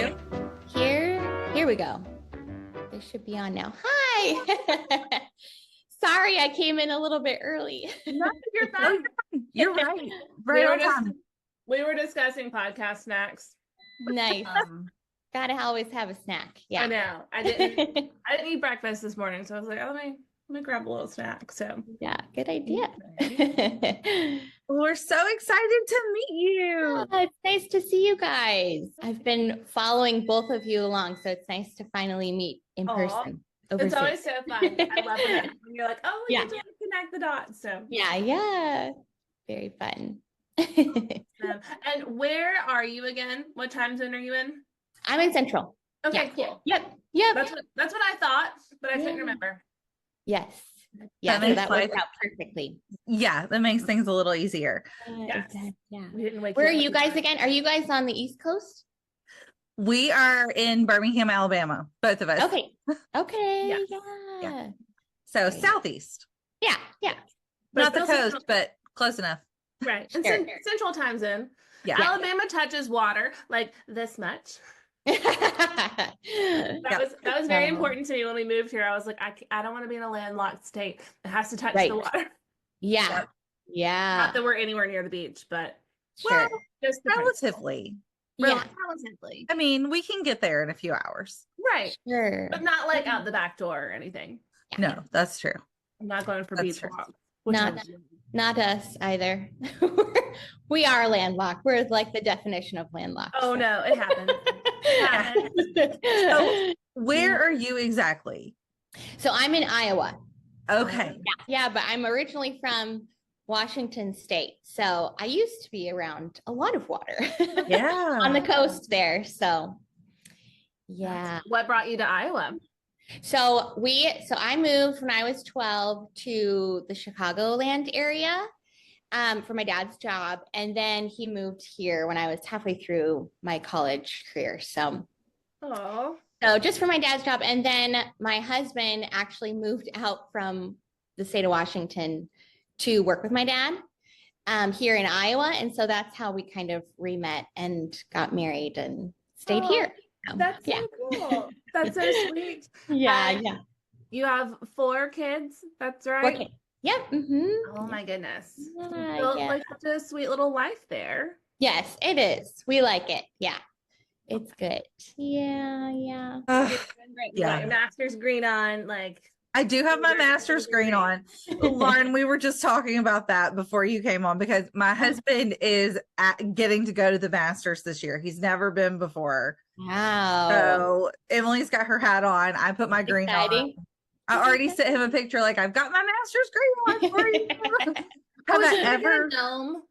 Okay. Here we go. This should be on now. Hi. Sorry, I came in a little bit early. No, you're fine. You're right. We were discussing podcast snacks. Nice. Gotta always have a snack. Yeah. I know. I didn't eat breakfast this morning, so I was like, oh, let me grab a little snack. So yeah, good idea. We're so excited to meet you. It's nice to see you guys. I've been following both of you along, so it's nice to finally meet in person. It's always so fun. I love it when you're like, oh, we get to connect the dots. So yeah, very fun. And where are you again? What time zone are you in? I'm in Central. Okay, cool. Yep. That's what I thought, but I couldn't remember. Yes. Yeah, so that worked out perfectly. Yeah, that makes things a little easier. Yes. Yeah. Where are you guys again? Are you guys on the East Coast? We are in Birmingham, Alabama, both of us. Okay. Yeah. So Southeast. Yeah. Not the coast, but close enough. Right. And Central time zone. Yeah. Alabama touches water like this much. That was very important to me when we moved here. I was like, I don't want to be in a landlocked state. It has to touch the water. Yeah. Not that we're anywhere near the beach, but well, just relatively. Relatively. I mean, we can get there in a few hours. Right. Sure. But not like out the back door or anything. No, that's true. I'm not going for beach walk. Not us either. We are landlocked. We're like the definition of landlocked. Oh, no, it happens. So where are you exactly? So I'm in Iowa. Okay. Yeah, but I'm originally from Washington State. So I used to be around a lot of water. Yeah. On the coast there. So yeah. What brought you to Iowa? So I moved when I was 12 to the Chicagoland area for my dad's job. And then he moved here when I was halfway through my college career. So just for my dad's job. And then my husband actually moved out from the state of Washington to work with my dad here in Iowa. And so that's how we kind of re-met and got married and stayed here. That's so cool. That's so sweet. Yeah. You have 4 kids. That's right. Okay. Yep. Mm-hmm. Oh my goodness. Yeah, built like such a sweet little life there. Yes, it is. We like it. Yeah. It's good. Yeah. You got your master's green on, like. I do have my master's green on. Lauren, we were just talking about that before you came on because my husband is getting to go to the master's this year. He's never been before. Wow. So Emily's got her hat on. I put my green on. I already sent him a picture like I've got my master's green on for you. Have I ever? Gnome?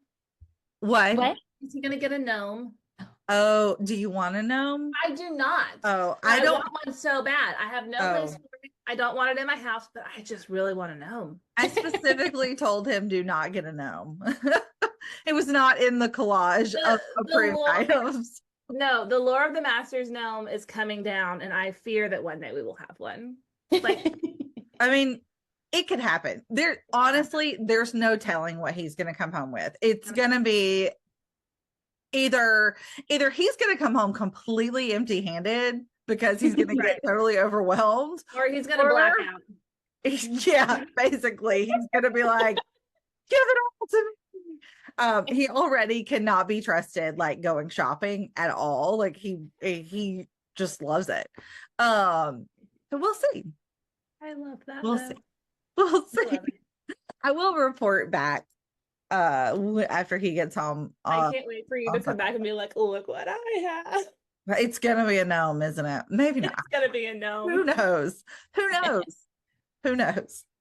What? Is he gonna get a gnome? Oh, do you want a gnome? I do not. Oh, I don't want one so bad. I have no place for it. I don't want it in my house, but I just really want a gnome. I specifically told him do not get a gnome. It was not in the collage of approved items. No, the lore of the Master's gnome is coming down, and I fear that one day we will have one. Like, I mean, it could happen. There's no telling what he's going to come home with. It's going to be either he's going to come home completely empty-handed because he's going to get totally overwhelmed, or he's going to black out. Yeah, basically, he's going to be like, "Give it all to me." He already cannot be trusted, like going shopping at all. Like he just loves it. So we'll see. I love that. We'll see. I will report back after he gets home. I can't wait for you to come back and be like, oh, look what I have. It's gonna be a gnome, isn't it? Maybe not. It's gonna be a gnome. Who knows?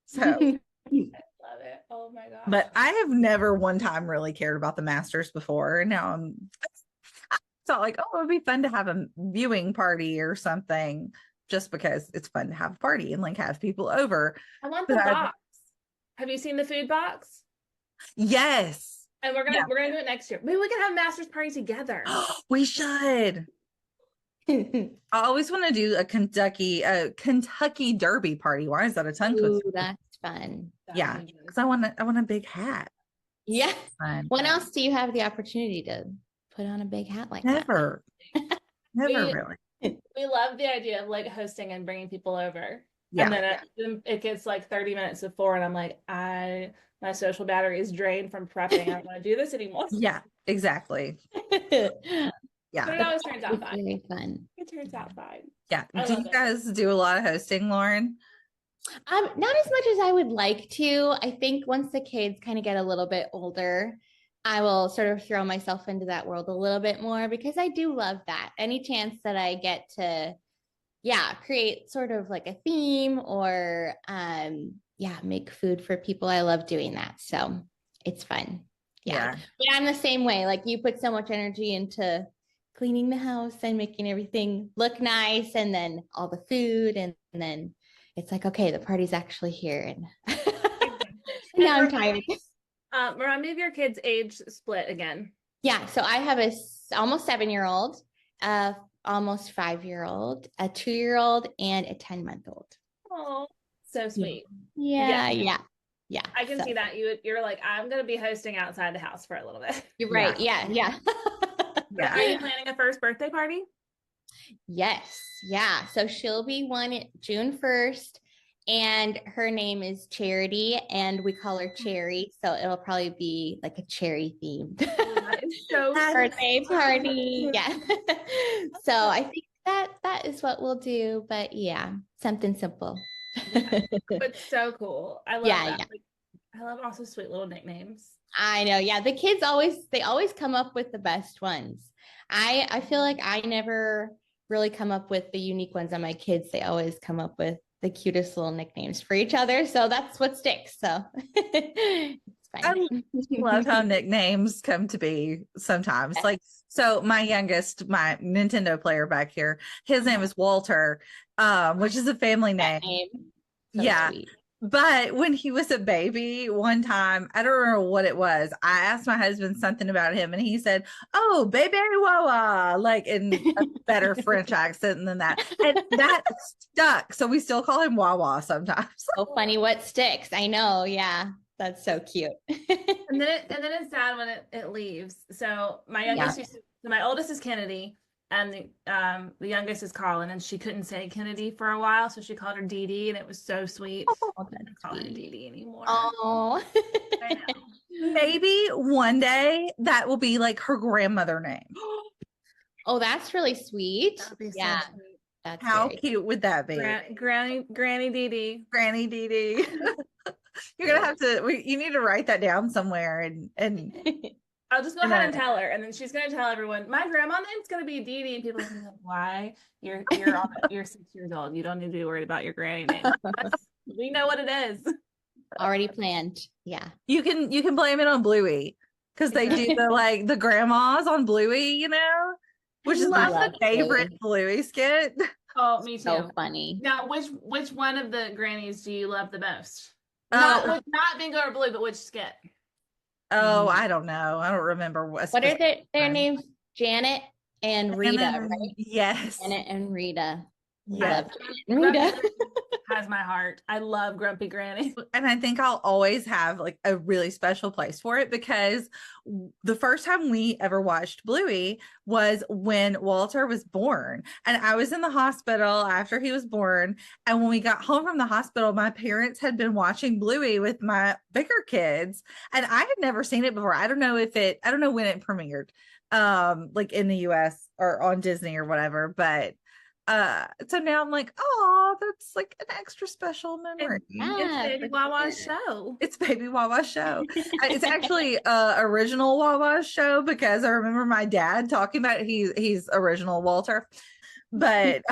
So I love it. Oh my god. But I have never one time really cared about the Masters before. And now I thought like, oh, it would be fun to have a viewing party or something, just because it's fun to have a party and like have people over. I want the box. Have you seen the food box? Yes. And we're gonna do it next year. Maybe we can have a Masters party together. We should. I always want to do a Kentucky Derby party. Why is that a tongue twister? Ooh, that's fun. Yeah, because I want a big hat. Yeah. When else do you have the opportunity to put on a big hat like Never. that? Never really. We love the idea of like hosting and bringing people over. Yeah. And then it gets like 30 minutes before, and I'm like, my social battery is drained from prepping. I don't want to do this anymore. Yeah, exactly. Yeah. But it always turns out It's fine. very fun. It turns out fine. Yeah. I Do love you it. guys do a lot of hosting, Lauren? Not as much as I would like to. I think once the kids kind of get a little bit older, I will sort of throw myself into that world a little bit more because I do love that. Any chance that I get to, create sort of like a theme or, make food for people. I love doing that. So it's fun. Yeah. But I'm the same way. Like you put so much energy into cleaning the house and making everything look nice and then all the food and then it's like, okay, the party's actually here. And now I'm tired. Remind me of your kids' age split again. Yeah. So I have a almost 7-year-old, almost 5-year-old, a 2-year-old, and a 10-month-old. Oh, so sweet. Yeah. I can see that you're like, I'm gonna be hosting outside the house for a little bit. You're right. Yeah. Are you planning a first birthday party? Yes. Yeah. So she'll be one June 1st. And her name is Charity, and we call her Cherry. So it'll probably be like a cherry themed so birthday party. Yeah. So I think that is what we'll do. But yeah, something simple. But so cool. I love that. Like, I love also sweet little nicknames. I know. Yeah. The kids always come up with the best ones. I feel like I never really come up with the unique ones on my kids. They always come up with the cutest little nicknames for each other. So that's what sticks. So it's fine. I love how nicknames come to be sometimes. Like, so my youngest, my Nintendo player back here, his name is Walter, which is a family name. So yeah. Sweet. But when he was a baby, one time, I don't remember what it was. I asked my husband something about him, and he said, "Oh, baby Wawa," like in a better French accent than that. And that stuck. So we still call him Wawa sometimes. So funny what sticks. I know. Yeah. That's so cute. and then it's sad when it leaves. So my oldest is Kennedy. And the youngest is Colin, and she couldn't say Kennedy for a while, so she called her Dee Dee, and it was so sweet. I don't call her Dee Dee anymore. Oh, I know. Maybe one day that will be like her grandmother name. Oh, that's really sweet. That'd be yeah, so sweet. That's how cute would that be? Granny Dee Dee. Granny Dee Dee. You're gonna have to. You need to write that down somewhere and. I'll just go ahead and tell her, and then she's gonna tell everyone my grandma name's gonna be Dee Dee, and people are gonna be like, "Why? You're 6 years old. You don't need to be worried about your granny name. We know what it is. Already planned. Yeah, you can blame it on Bluey because they do the grandmas on Bluey, which is my favorite Bluey skit. Oh, me too. So funny. Now, which one of the grannies do you love the most? Not Bingo or Blue, but which skit? Oh, I don't know. I don't remember what are their names? Janet and Rita, right? Yes. Janet and Rita. Yeah. Rita has my heart. I love Grumpy Granny. And I think I'll always have like a really special place for it because the first time we ever watched Bluey was when Walter was born. And I was in the hospital after he was born. And when we got home from the hospital, my parents had been watching Bluey with my bigger kids. And I had never seen it before. I don't know when it premiered, like in the US or on Disney or whatever, but so now I'm like, oh, that's like an extra special memory. It's Baby Wawa's show. It's Baby Wawa's show. It's actually original Wawa's show because I remember my dad talking about it. He's original Walter. But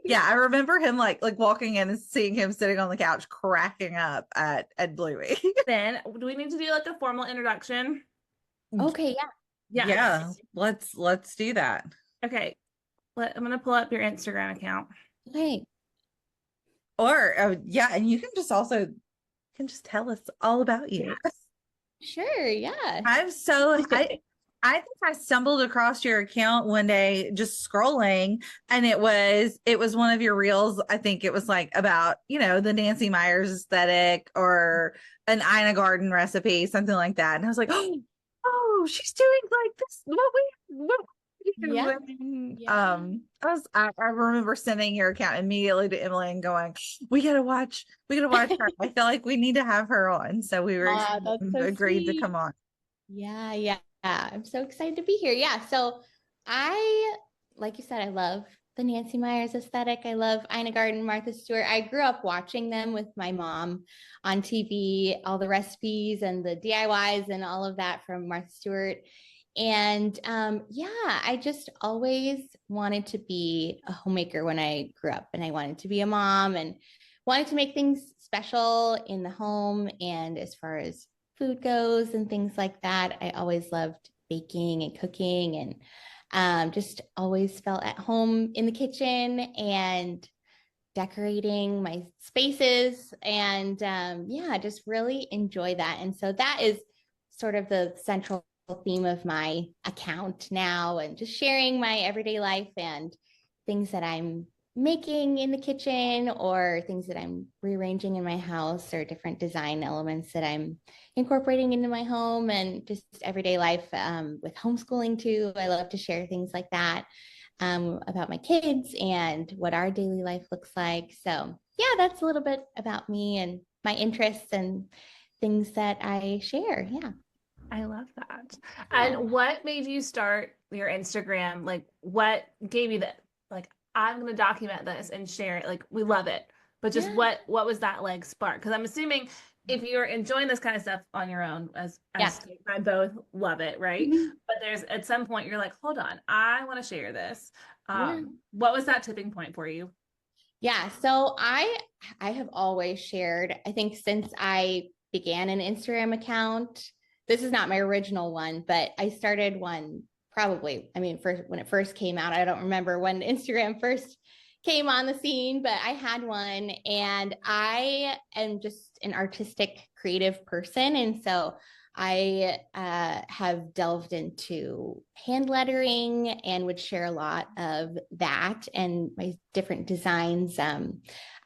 yeah, I remember him like walking in and seeing him sitting on the couch cracking up at Bluey. Then do we need to do like a formal introduction? Okay, yeah. Let's do that. Okay. I'm gonna pull up your Instagram account. Okay. Or and you can just tell us all about you. Sure, yeah. I think I stumbled across your account one day just scrolling, and it was one of your reels. I think it was like about the Nancy Meyers aesthetic or an Ina Garden recipe, something like that. And I was like, oh, she's doing like this. What we Yeah. When, Yeah. I remember sending your account immediately to Emily and going, we gotta watch her. I feel like we need to have her on. So we were That's so agreed to sweet. come on. Yeah, yeah, yeah. I'm so excited to be here. Yeah. So I, like you said, I love the Nancy Meyers aesthetic. I love Ina Garten, Martha Stewart. I grew up watching them with my mom on TV, all the recipes and the DIYs and all of that from Martha Stewart. And yeah, I just always wanted to be a homemaker when I grew up, and I wanted to be a mom and wanted to make things special in the home. And as far as food goes and things like that, I always loved baking and cooking, and just always felt at home in the kitchen and decorating my spaces. And yeah, just really enjoy that. And so that is sort of the central theme of my account now, and just sharing my everyday life and things that I'm making in the kitchen, or things that I'm rearranging in my house, or different design elements that I'm incorporating into my home, and just everyday life with homeschooling too. I love to share things like that, about my kids and what our daily life looks like. So yeah, that's a little bit about me and my interests and things that I share. Yeah. I love that. Yeah. And what made you start your Instagram? Like, what gave you that? Like, I'm going to document this and share it. Like, we love it. But just Yeah. what was that like spark? Because I'm assuming if you're enjoying this kind of stuff on your own, Yeah. Kate and I both love it, right? Mhm. But there's at some point you're like, hold on, I want to share this. Yeah. What was that tipping point for you? Yeah. So I have always shared, I think since I began an Instagram account, this is not my original one, but I started one probably, I mean, first when it first came out. I don't remember when Instagram first came on the scene, but I had one, and I am just an artistic, creative person. And so I have delved into hand lettering and would share a lot of that and my different designs.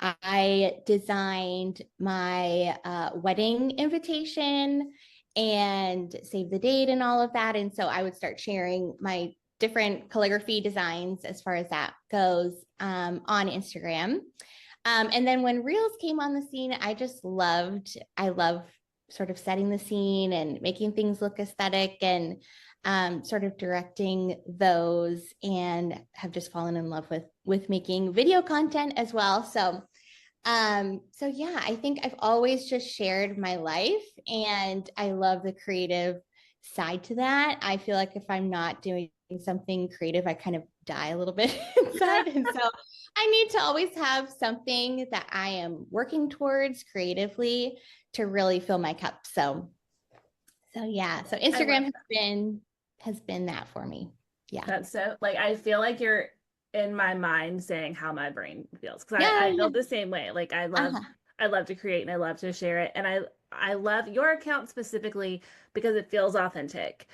I designed my wedding invitation and save the date and all of that. And so I would start sharing my different calligraphy designs as far as that goes, on Instagram. And then when Reels came on the scene, I love sort of setting the scene and making things look aesthetic, and sort of directing those, and have just fallen in love with making video content as well. So yeah, I think I've always just shared my life, and I love the creative side to that. I feel like if I'm not doing something creative, I kind of die a little bit inside. And so I need to always have something that I am working towards creatively to really fill my cup. So yeah, so Instagram has been that for me. Yeah. That's so like I feel like you're in my mind saying how my brain feels, because Yeah. I Yeah. feel the same way. Like Uh-huh. I love to create and I love to share it. And I love your account specifically because it feels authentic.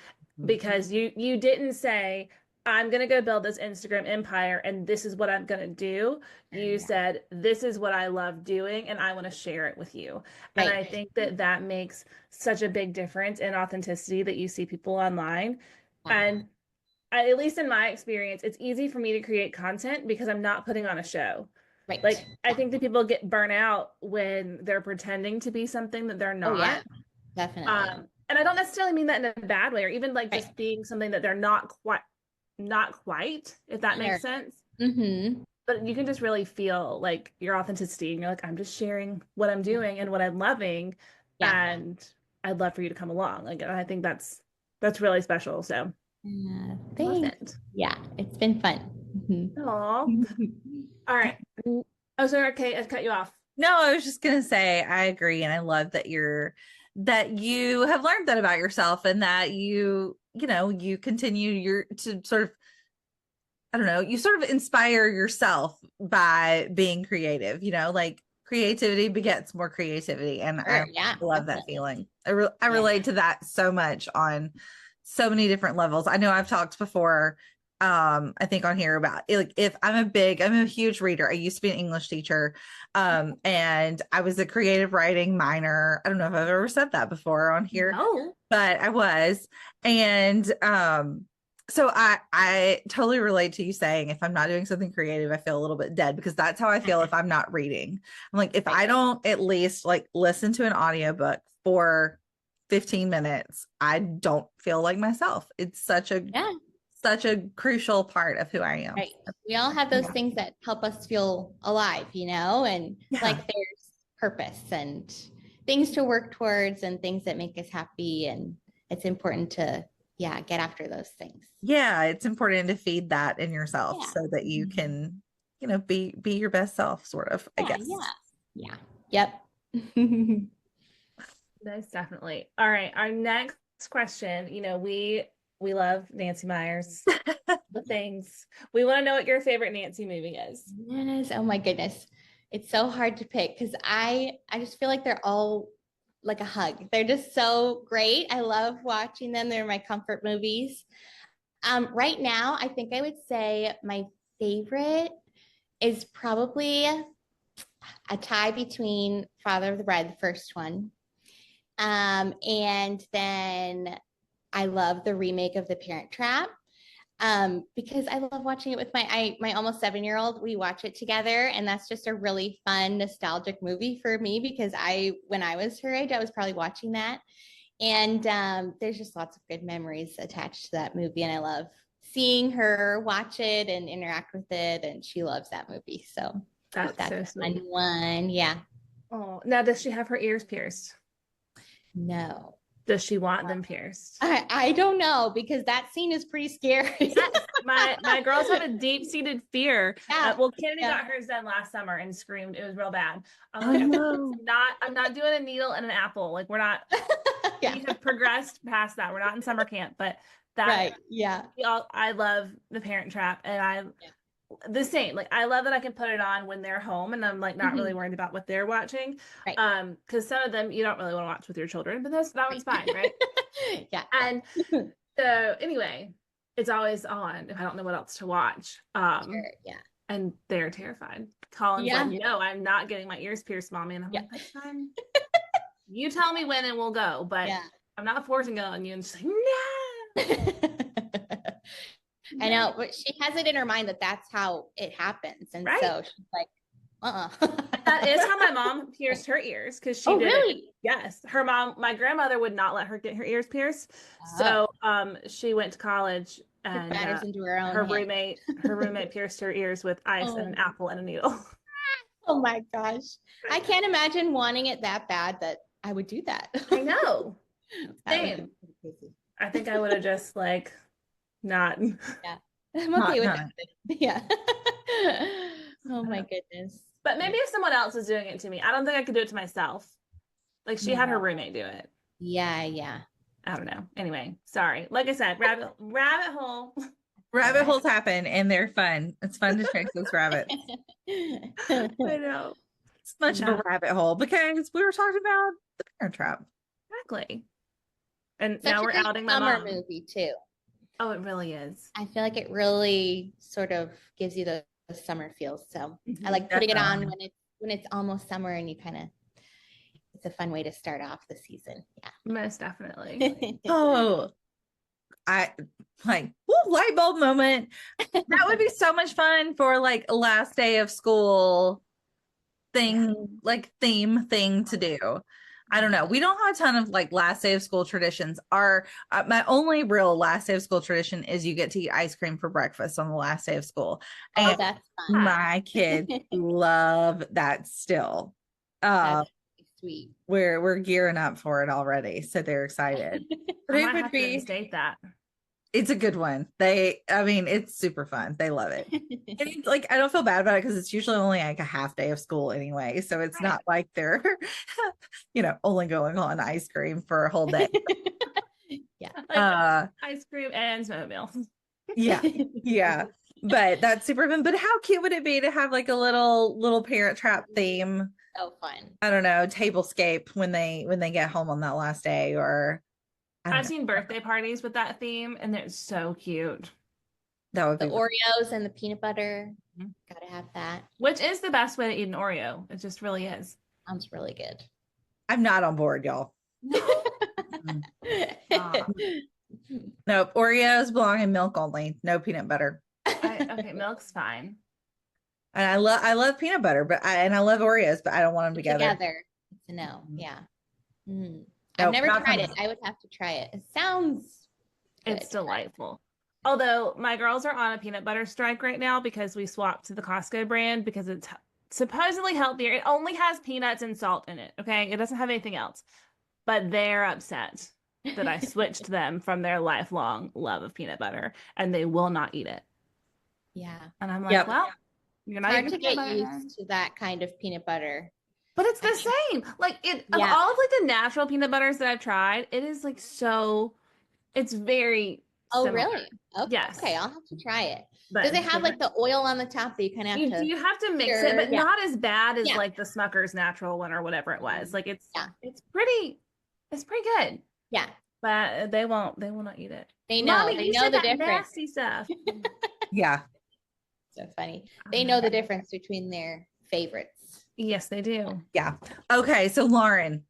Because you didn't say, I'm gonna go build this Instagram empire and this is what I'm gonna do. You said, this is what I love doing and I want to share it with you. And Right. I think that that makes such a big difference in authenticity that you see people online. Yeah. And at least in my experience, it's easy for me to create content because I'm not putting on a show. Right. Like, I Yeah. think that people get burnt out when they're pretending to be something that they're Oh yeah, not. definitely. And I don't necessarily mean that in a bad way, or even like Right. just being something that they're not quite, if that Sure. makes sense. Mm-hmm. But you can just really feel like your authenticity, and you're like, I'm just sharing what I'm doing and what I'm loving, Yeah. and I'd love for you to come along. Like, and I think that's really special. So Yeah. love Thanks. it. Yeah, it's been fun. Mhm. Aw. All right. Oh, sorry, okay, I cut you off. No, I was just gonna say I agree, and I love that you have learned that about yourself, and that you continue to sort of, I don't know, you sort of inspire yourself by being creative, like creativity begets more creativity. And I Sure. Yeah, love that definitely. feeling. I Yeah. relate to that so much on so many different levels. I know I've talked before, I think on here about like, if I'm a huge reader. I used to be an English teacher. And I was a creative writing minor. I don't know if I've ever said that before on here, No. but I was. And, So I totally relate to you saying if I'm not doing something creative, I feel a little bit dead, because that's how I feel if I'm not reading. I'm like, if I don't at least like listen to an audiobook for 15 minutes, I don't feel like myself. It's such a crucial part of who I am. Right. We all have those things that help us feel alive, and like there's purpose and things to work towards and things that make us happy. And it's important to, get after those things. Yeah, it's important to feed that in yourself so that you can, be your best self, sort of, I guess. Yeah. Yep. That's definitely. All right. Our next question, we love Nancy Meyers, the things. We want to know what your favorite Nancy movie is. Yes. Oh my goodness. It's so hard to pick because I just feel like they're all like a hug. They're just so great. I love watching them. They're my comfort movies. Right now, I think I would say my favorite is probably a tie between Father of the Bride, the first one. And then I love the remake of The Parent Trap. Because I love watching it with my almost 7-year-old. We watch it together, and that's just a really fun, nostalgic movie for me because when I was her age, I was probably watching that. And there's just lots of good memories attached to that movie, and I love seeing her watch it and interact with it, and she loves that movie. So that's so sweet. One. Yeah. Oh, now does she have her ears pierced? No. Does she want them pierced? I don't know, because that scene is pretty scary. Yes. My girls have a deep-seated fear. Well, Kennedy got hers done last summer and screamed. It was real bad. I'm not doing a needle and an apple. Like, we're not. We have progressed past that. We're not in summer camp, but that. Right. Yeah. I love The Parent Trap, and the same. Like, I love that I can put it on when they're home and I'm like not really worried about what they're watching. Right. Because some of them you don't really want to watch with your children, but that one's fine, right? Yeah. And so anyway, it's always on if I don't know what else to watch. Sure, yeah. And they're terrified. Colin's like, no, I'm not getting my ears pierced, Mommy. And I'm like, that's fine. You tell me when and we'll go, but I'm not forcing it on you. And she's like, no. I know, but she has it in her mind that that's how it happens. And so she's like, That is how my mom pierced her ears, because she did. Really? Yes. Her mom, my grandmother would not let her get her ears pierced. So she went to college and into her own roommate pierced her ears with ice and an apple and a needle. Oh my gosh. I can't imagine wanting it that bad that I would do that. I know. Same. I think I would have just not. Yeah. I'm okay with that. Yeah. Oh my goodness. But maybe if someone else is doing it to me, I don't think I could do it to myself. Like, she had her roommate do it. Yeah. I don't know. Anyway, sorry. Like I said, rabbit hole. Rabbit holes happen and they're fun. It's fun to chase those rabbits. I know. It's much of a rabbit hole because we were talking about The Parent Trap. Exactly. And Such now we're outing my mom. Summer movie too. Oh, it really is. I feel like it really sort of gives you the summer feels. So I like putting it on when it's almost summer, and you kind of, it's a fun way to start off the season. Yeah, most definitely. I light bulb moment. That would be so much fun for like a last day of school thing, theme thing to do. I don't know. We don't have a ton of last day of school traditions. My only real last day of school tradition is you get to eat ice cream for breakfast on the last day of school. And that's fun. My kids love that still. That's sweet. We're gearing up for it already, so they're excited. But it would be state that. It's a good one. It's super fun. They love it. And it's I don't feel bad about it because it's usually only a half day of school anyway. So it's not like they're, only going on ice cream for a whole day. Ice cream and snowmobile. Yeah. But that's super fun. But how cute would it be to have a little Parent Trap theme? So fun. I don't know, tablescape when they get home on that last day, or I've seen birthday parties with that theme, and they're so cute. That would be the Oreos and the peanut butter. Gotta have that. Which is the best way to eat an Oreo. It just really is. Sounds really good. I'm not on board, y'all. Nope. Oreos belong in milk only. No peanut butter. Okay, milk's fine. And I love peanut butter, and I love Oreos, but I don't want them together. It's a no. Yeah. Mm. Nope, I've never not tried for it. me. I would have to try it. It sounds good. It's delightful. Although my girls are on a peanut butter strike right now because we swapped to the Costco brand because it's supposedly healthier. It only has peanuts and salt in it. Okay. It doesn't have anything else. But they're upset that I switched them from their lifelong love of peanut butter and they will not eat it. Yeah. And I'm like, Yep. well, you're not It's hard eating to peanut get butter then. used to that kind of peanut butter. But it's the same. Like of Yeah. all of like the natural peanut butters that I've tried, it is like it's very Oh, similar. really? Okay. Yes. Okay, I'll have to try it. But Does it have like the oil on the top that you kind of have to? you have to mix stir? it, but Yeah. not as bad as Yeah. like the Smucker's natural one or whatever it was. Like it's pretty good. Yeah. But they will not eat it. They know. Mommy, They you know said the that difference. nasty stuff. Yeah. So funny. They know the difference between their favorites. Yes, they do. Yeah. Okay. So Lauren,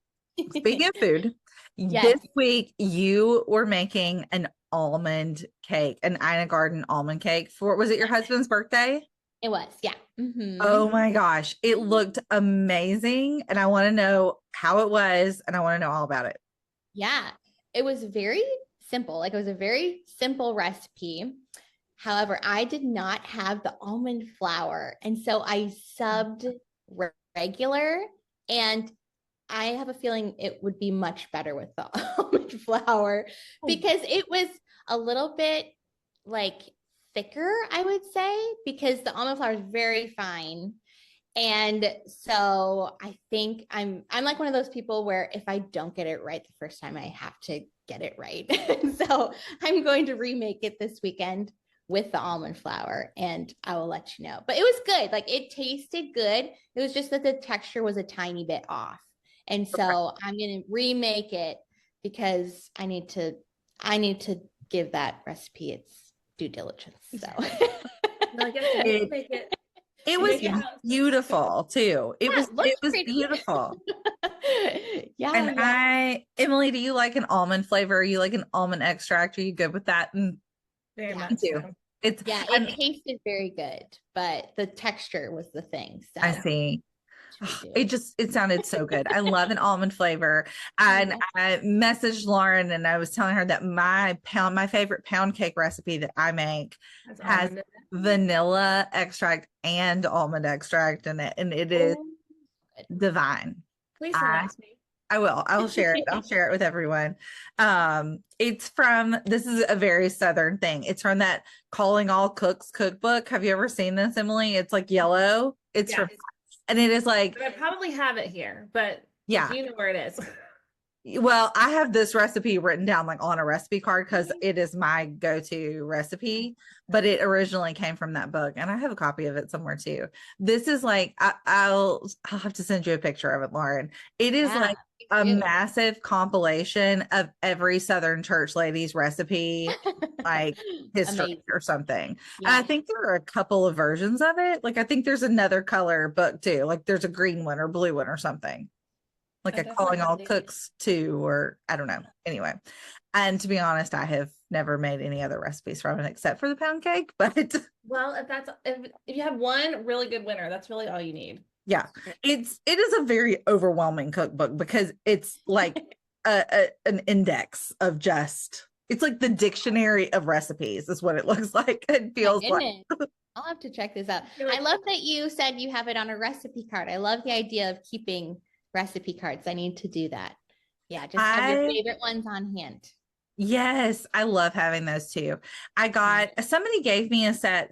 speaking of food, Yes. this week you were making an almond cake, an Ina Garden almond cake was it your husband's birthday? It was, yeah. Mm-hmm. Oh my gosh. It looked amazing. And I want to know how it was, and I want to know all about it. Yeah, it was very simple. Like it was a very simple recipe. However, I did not have the almond flour. And so I subbed regular, and I have a feeling it would be much better with the almond flour because it was a little bit like thicker, I would say, because the almond flour is very fine. And so I think I'm like one of those people where if I don't get it right the first time, I have to get it right. So I'm going to remake it this weekend with the almond flour, and I will let you know. But it was good. Like it tasted good. It was just that the texture was a tiny bit off. And so I'm going to remake it because I need to give that recipe its due diligence. So It was beautiful too. It was beautiful. Yeah. And Emily, do you like an almond flavor? You like an almond extract? Are you good with that? And Very much so. It tasted very good, but the texture was the thing. So I see. It sounded so good. I love an almond flavor. And I messaged Lauren and I was telling her that my favorite pound cake recipe that I make has vanilla extract and almond extract in it. And it is divine. Please remind me. I will. I'll share it. I'll share it with everyone. This is a very Southern thing. It's from that Calling All Cooks cookbook. Have you ever seen this, Emily? It's like yellow. And it is like, I probably have it here, but yeah, do you know where it is? Well, I have this recipe written down like on a recipe card because it is my go-to recipe, but it originally came from that book, and I have a copy of it somewhere too. This is like I'll have to send you a picture of it, Lauren. It is like a massive compilation of every Southern church lady's recipe, like history or something. Yeah. And I think there are a couple of versions of it. Like I think there's another color book too. Like there's a green one or blue one or something. Like a Calling All Cooks too, or I don't know. Anyway, and to be honest, I have never made any other recipes from it except for the pound cake. But well, if you have one really good winner, that's really all you need. Yeah, it is a very overwhelming cookbook because it's like an index of it's like the dictionary of recipes is what it looks like. It feels like. I'll have to check this out. I love that you said you have it on a recipe card. I love the idea of keeping recipe cards. I need to do that. Yeah, just have your favorite ones on hand. Yes, I love having those too. Somebody gave me a set,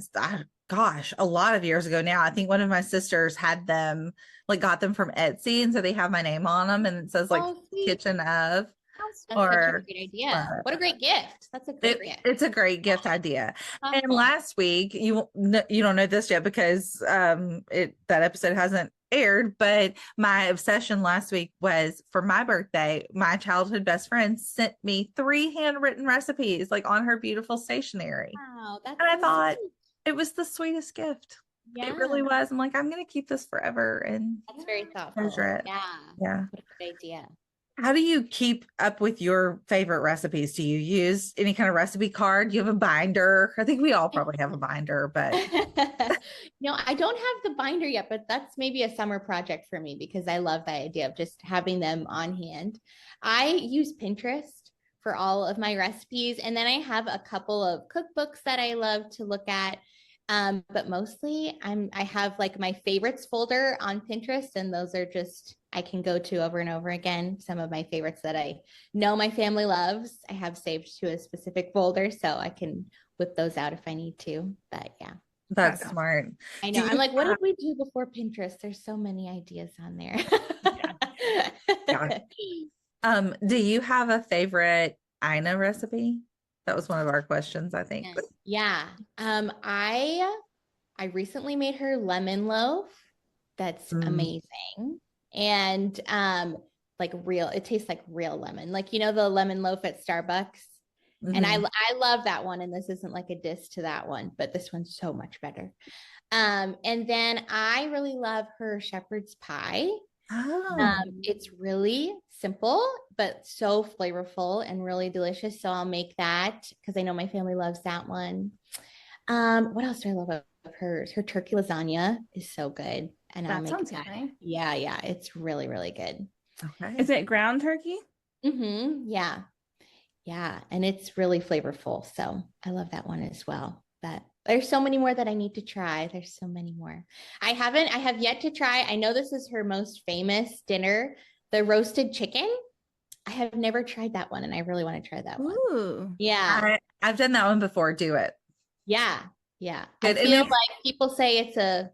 gosh, a lot of years ago now. I think one of my sisters had them, like got them from Etsy, and so they have my name on them, and it says like kitchen of. That's such a great idea. What a great gift. That's a great gift. It's a great gift idea. And last week, you don't know this yet because that episode hasn't aired, but my obsession last week was for my birthday, my childhood best friend sent me 3 handwritten recipes like on her beautiful stationery. Wow, and I thought it was the sweetest gift. Yeah. It really was. I'm like, I'm gonna keep this forever, and that's very thoughtful. Treasure it. Yeah. Yeah. What a good idea. How do you keep up with your favorite recipes? Do you use any kind of recipe card? Do you have a binder? I think we all probably have a binder, but No, I don't have the binder yet, but that's maybe a summer project for me because I love the idea of just having them on hand. I use Pinterest for all of my recipes, and then I have a couple of cookbooks that I love to look at. But mostly I have like my favorites folder on Pinterest, and those are just I can go to over and over again. Some of my favorites that I know my family loves, I have saved to a specific folder so I can whip those out if I need to. But yeah. that's smart. I Do know. I'm you like, what have- did we do before Pinterest? There's so many ideas on there. Yeah. Do you have a favorite Ina recipe? That was one of our questions, I think. Yeah. I recently made her lemon loaf. That's amazing. And like real, it tastes like real lemon. Like the lemon loaf at Starbucks. And I love that one. And this isn't like a diss to that one, but this one's so much better. And then I really love her shepherd's pie. It's really simple, but so flavorful and really delicious. So I'll make that because I know my family loves that one. What else do I love of hers? Her turkey lasagna is so good. And I'll That make sounds that. yummy. Yeah. It's really, really good. Okay. Is it ground turkey? Yeah. Yeah. And it's really flavorful. So I love that one as well. But there's so many more that I need to try. There's so many more. I have yet to try. I know this is her most famous dinner, the roasted chicken. I have never tried that one, and I really want to try that one. Ooh. Yeah. I've done that one before. Do it. Yeah. Good. I feel like people say it's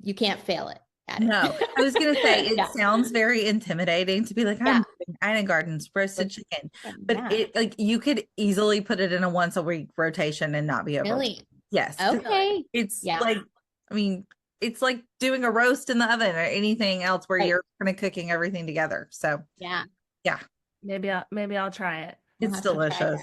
you can't fail it. No, I was going to say it sounds very intimidating to be like, I'm doing Ina Garden's roasted chicken, but it like you could easily put it in a once a week rotation and not be over. Really? Yes. Okay. It's like, I mean, it's like doing a roast in the oven or anything else where you're kind of cooking everything together. So yeah. Maybe I'll try it. It's delicious.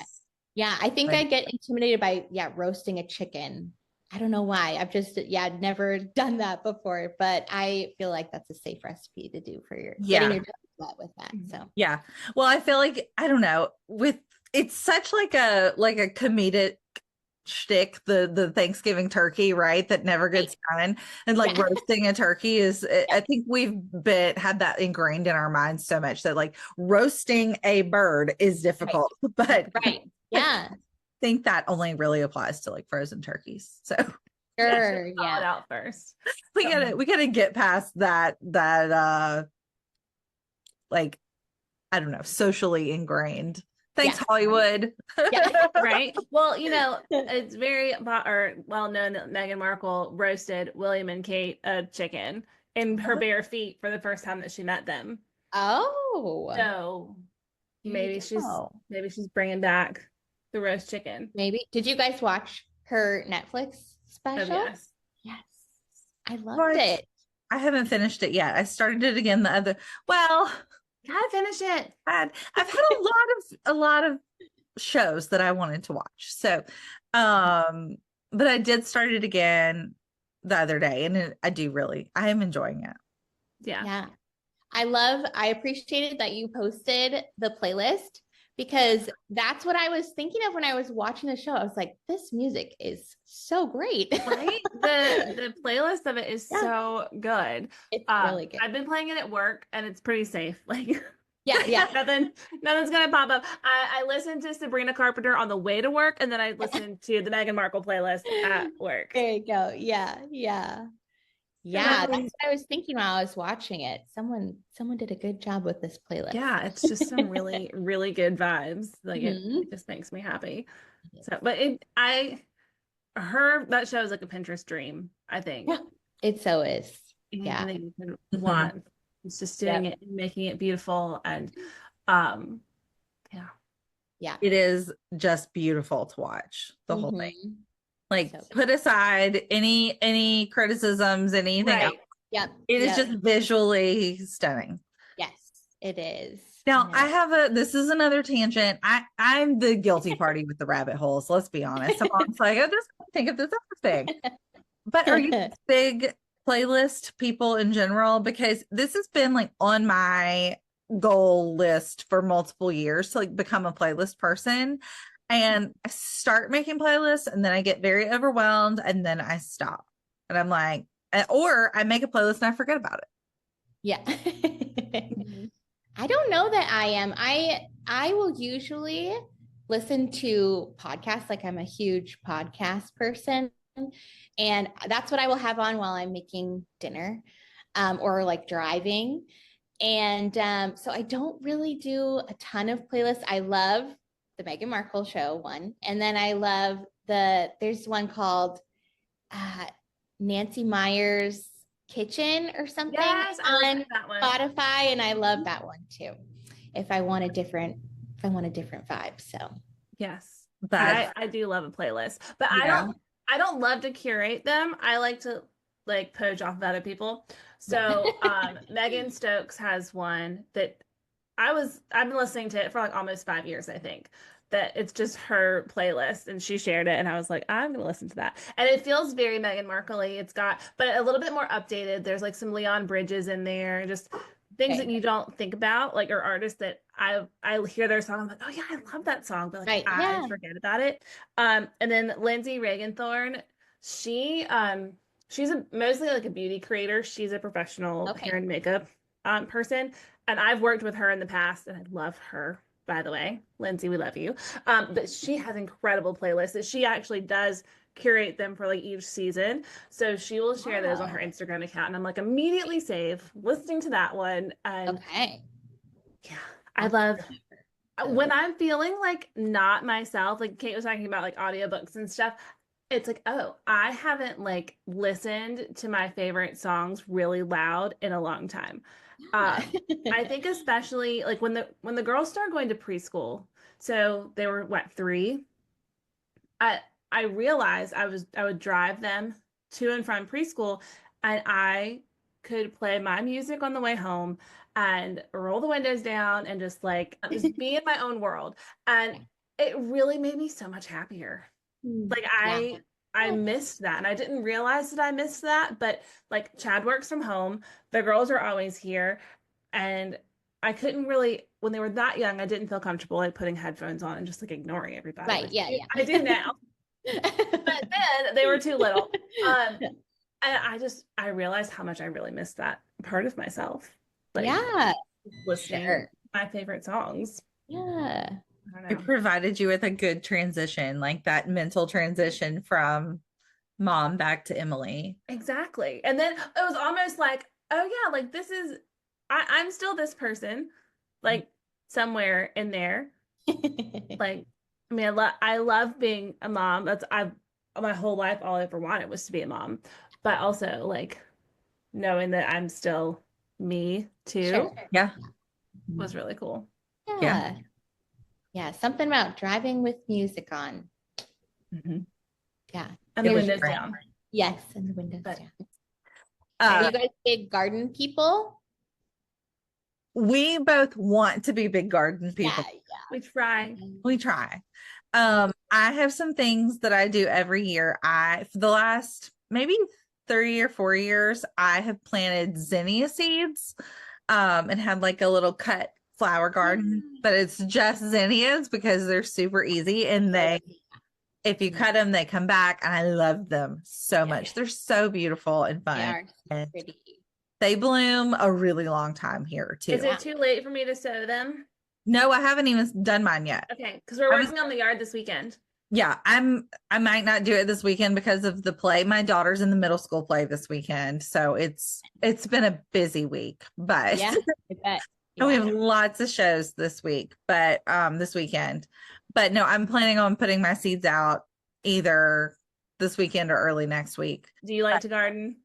Yeah, I think I get intimidated by roasting a chicken. I don't know why. I've just never done that before, but I feel like that's a safe recipe to do for your getting your tongue wet with that. So yeah. Well, I feel like I don't know, it's such like a comedic shtick, the Thanksgiving turkey, right? That never gets done. And like roasting a turkey is I think we've had that ingrained in our minds so much that like roasting a bird is difficult. But yeah. I think that only really applies to like frozen turkeys. So sure, it out first. We gotta get past that like I don't know, socially ingrained. Thanks, Hollywood. Right. Well, it's very well known that Meghan Markle roasted William and Kate a chicken in her bare feet for the first time that she met them. Oh, so maybe she's bringing back the roast chicken. Maybe. Did you guys watch her Netflix special? Oh, yes. I loved it. I haven't finished it yet. I started it again gotta finish it. I've had a lot of shows that I wanted to watch. So but I did start it again the other day and I am enjoying it. Yeah. I appreciated that you posted the playlist because that's what I was thinking of when I was watching the show. I was like, this music is so great. Right? The playlist of it is so good. It's really good. I've been playing it at work and it's pretty safe. Like nothing's gonna pop up. I listened to Sabrina Carpenter on the way to work and then I listened to the Meghan Markle playlist at work. There you go. Yeah, that's what I was thinking while I was watching it. Someone did a good job with this playlist. Yeah, it's just some really, really good vibes. Like it just makes me happy. So, but that show is like a Pinterest dream, I think. Yeah, it so is. Yeah. You can want. It's just doing it and making it beautiful and yeah. It is just beautiful to watch the whole thing. Like put aside any criticisms, anything else. Yeah. It is just visually stunning. Yes, it is. Now this is another tangent. I'm the guilty party with the rabbit holes. Let's be honest. I'm always like, I just think of this other thing. But are you big playlist people in general? Because this has been like on my goal list for multiple years to like become a playlist person. And I start making playlists and then I get very overwhelmed and then I stop. And I'm like, or I make a playlist and I forget about it. Yeah. I don't know that I am. I will usually listen to podcasts, like I'm a huge podcast person. And that's what I will have on while I'm making dinner, or like driving. And so I don't really do a ton of playlists. I love the Meghan Markle show one. And then I love there's one called uh, Nancy Meyer's Kitchen or something Yes, I listen on to that one. Spotify. And I love that one too. If I want a different vibe. So Yes. But I do love a playlist, but yeah. I don't love to curate them. I like to like poach off of other people. So Megan Stokes has one that I've been listening to it for like almost 5 years, I think. That it's just her playlist and she shared it and I was like, I'm gonna listen to that. And it feels very Meghan Markle-y. It's got but a little bit more updated. There's like some Leon Bridges in there, just things that you don't think about, like or artists that I hear their song, I'm like, oh yeah, I love that song, but like right. I Yeah. forget about it. And then Lindsay Reaganthorn, she she's mostly like a beauty creator. She's a professional Okay. hair and makeup person. And I've worked with her in the past and I love her, by the way. Lindsay, we love you. But she has incredible playlists that she actually does curate them for like each season. So she will share those on her Instagram account. And I'm like immediately save listening to that one. And Okay. yeah, I love when I'm feeling like not myself, like Kate was talking about like audiobooks and stuff. It's like, oh, I haven't like listened to my favorite songs really loud in a long time. I think especially like when the girls started going to preschool, so they were what, 3? I I realized I would drive them to and from preschool and I could play my music on the way home and roll the windows down and just be in my own world. And it really made me so much happier. Like Yeah. I missed that and I didn't realize that I missed that, but like Chad works from home, the girls are always here and I couldn't really when they were that young, I didn't feel comfortable like putting headphones on and just like ignoring everybody, Right. which Yeah. Yeah. I do now. But then they were too little. And I realized how much I really missed that part of myself. Like Yeah. listening Sure. to my favorite songs. Yeah. I don't It know. provided you with a good transition, like that mental transition from mom back to Emily. Exactly. And then it was almost like, oh yeah, like this is I'm still this person, like somewhere in there. Like, I mean, I love being a mom. That's I've my whole life all I ever wanted was to be a mom. But also like knowing that I'm still me too Sure. Yeah. was really cool. Yeah. Yeah. Yeah. Something about driving with music on. Mhm. Yeah. And the It was windows great. down. Yes. And the windows But- down. Are Uh, you guys big garden people? we both want to be big garden people. Yeah. We try. We try. I have some things that I do every year. For the last maybe 3 or 4 years, I have planted zinnia seeds, and had like a little cut flower garden, but it's just zinnias because they're super easy and if you cut them, they come back and I love them so much. They're so beautiful and They fun. are And pretty. they bloom a really long time here too. Is it too late for me to sow them? No, I haven't even done mine yet. Okay, because we're I was- working on the yard this weekend. Yeah, I might not do it this weekend because of the play. My daughter's in the middle school play this weekend, so it's been a busy week, but Yeah. I bet. and we Yeah. have lots of shows this week, but this weekend. But no, I'm planning on putting my seeds out either this weekend or early next week. Do you like to garden?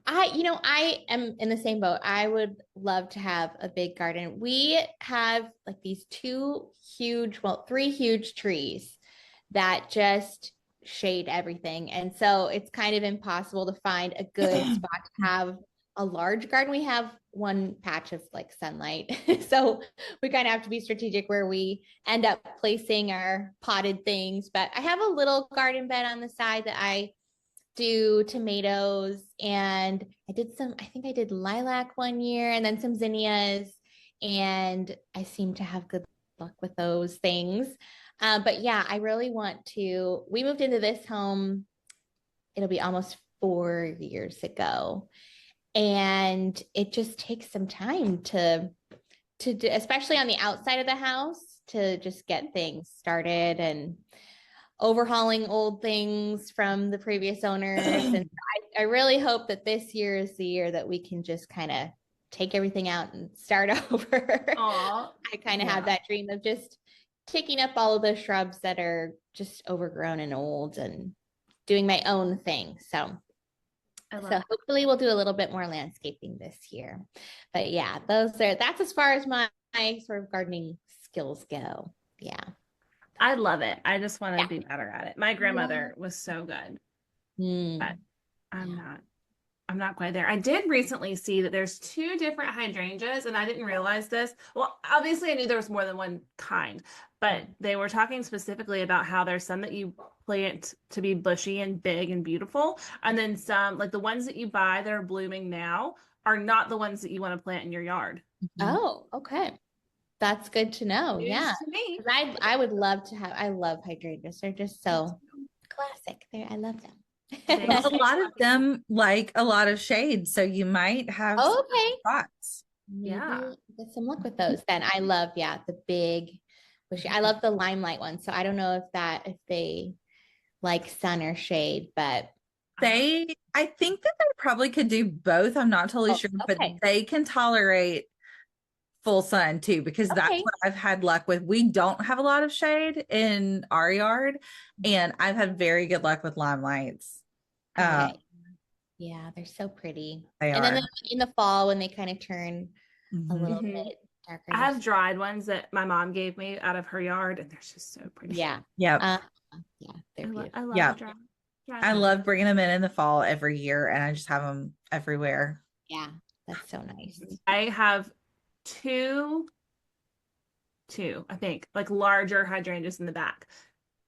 I am in the same boat. I would love to have a big garden. We have like these 3 huge trees that just shade everything. And so it's kind of impossible to find a good spot to have a large garden. We have one patch of like sunlight. So we kind of have to be strategic where we end up placing our potted things. But I have a little garden bed on the side that I do tomatoes, and I think I did lilac one year and then some zinnias. and I seem to have good luck with those things. But yeah, I really want to. We moved into this home, it'll be almost 4 years ago. And it just takes some time to do, especially on the outside of the house, to just get things started and overhauling old things from the previous owners. And I really hope that this year is the year that we can just kind of take everything out and start over. Aw, I kind of yeah. have that dream of just taking up all of those shrubs that are just overgrown and old and doing my own thing. So hopefully we'll do a little bit more landscaping this year. But yeah, that's as far as my sort of gardening skills go. Yeah. I love it. I just want to be better at it. My grandmother was so good, but I'm not quite there. I did recently see that there's 2 different hydrangeas, and I didn't realize this. Well, obviously I knew there was more than one kind, but they were talking specifically about how there's some that you plant to be bushy and big and beautiful, and then some, like the ones that you buy that are blooming now, are not the ones that you want to plant in your yard. Oh, okay. That's good to know. News Yeah. to me. I would love to have, I love hydrangeas. They're just so classic. I love them. Well, a lot of them like a lot of shade, so you might have some Okay. spots. Maybe Yeah. get some luck with those then. I love, the big bushy. I love the limelight ones. So I don't know if they like sun or shade, but I think that they probably could do both. I'm not totally sure, but okay. they can tolerate full sun too, because that's Okay. what I've had luck with. We don't have a lot of shade in our yard, and I've had very good luck with limelights. Okay. Yeah, they're so pretty. They And are. then in the fall when they kind of turn a little Mhm. bit darker. I have dried ones that my mom gave me out of her yard, and they're just so pretty. Yeah. Yep. Yeah, they're beautiful. I love Yeah. dry I ones. love bringing them in the fall every year, and I just have them everywhere. Yeah, that's so nice. I have two, I think, like larger hydrangeas in the back,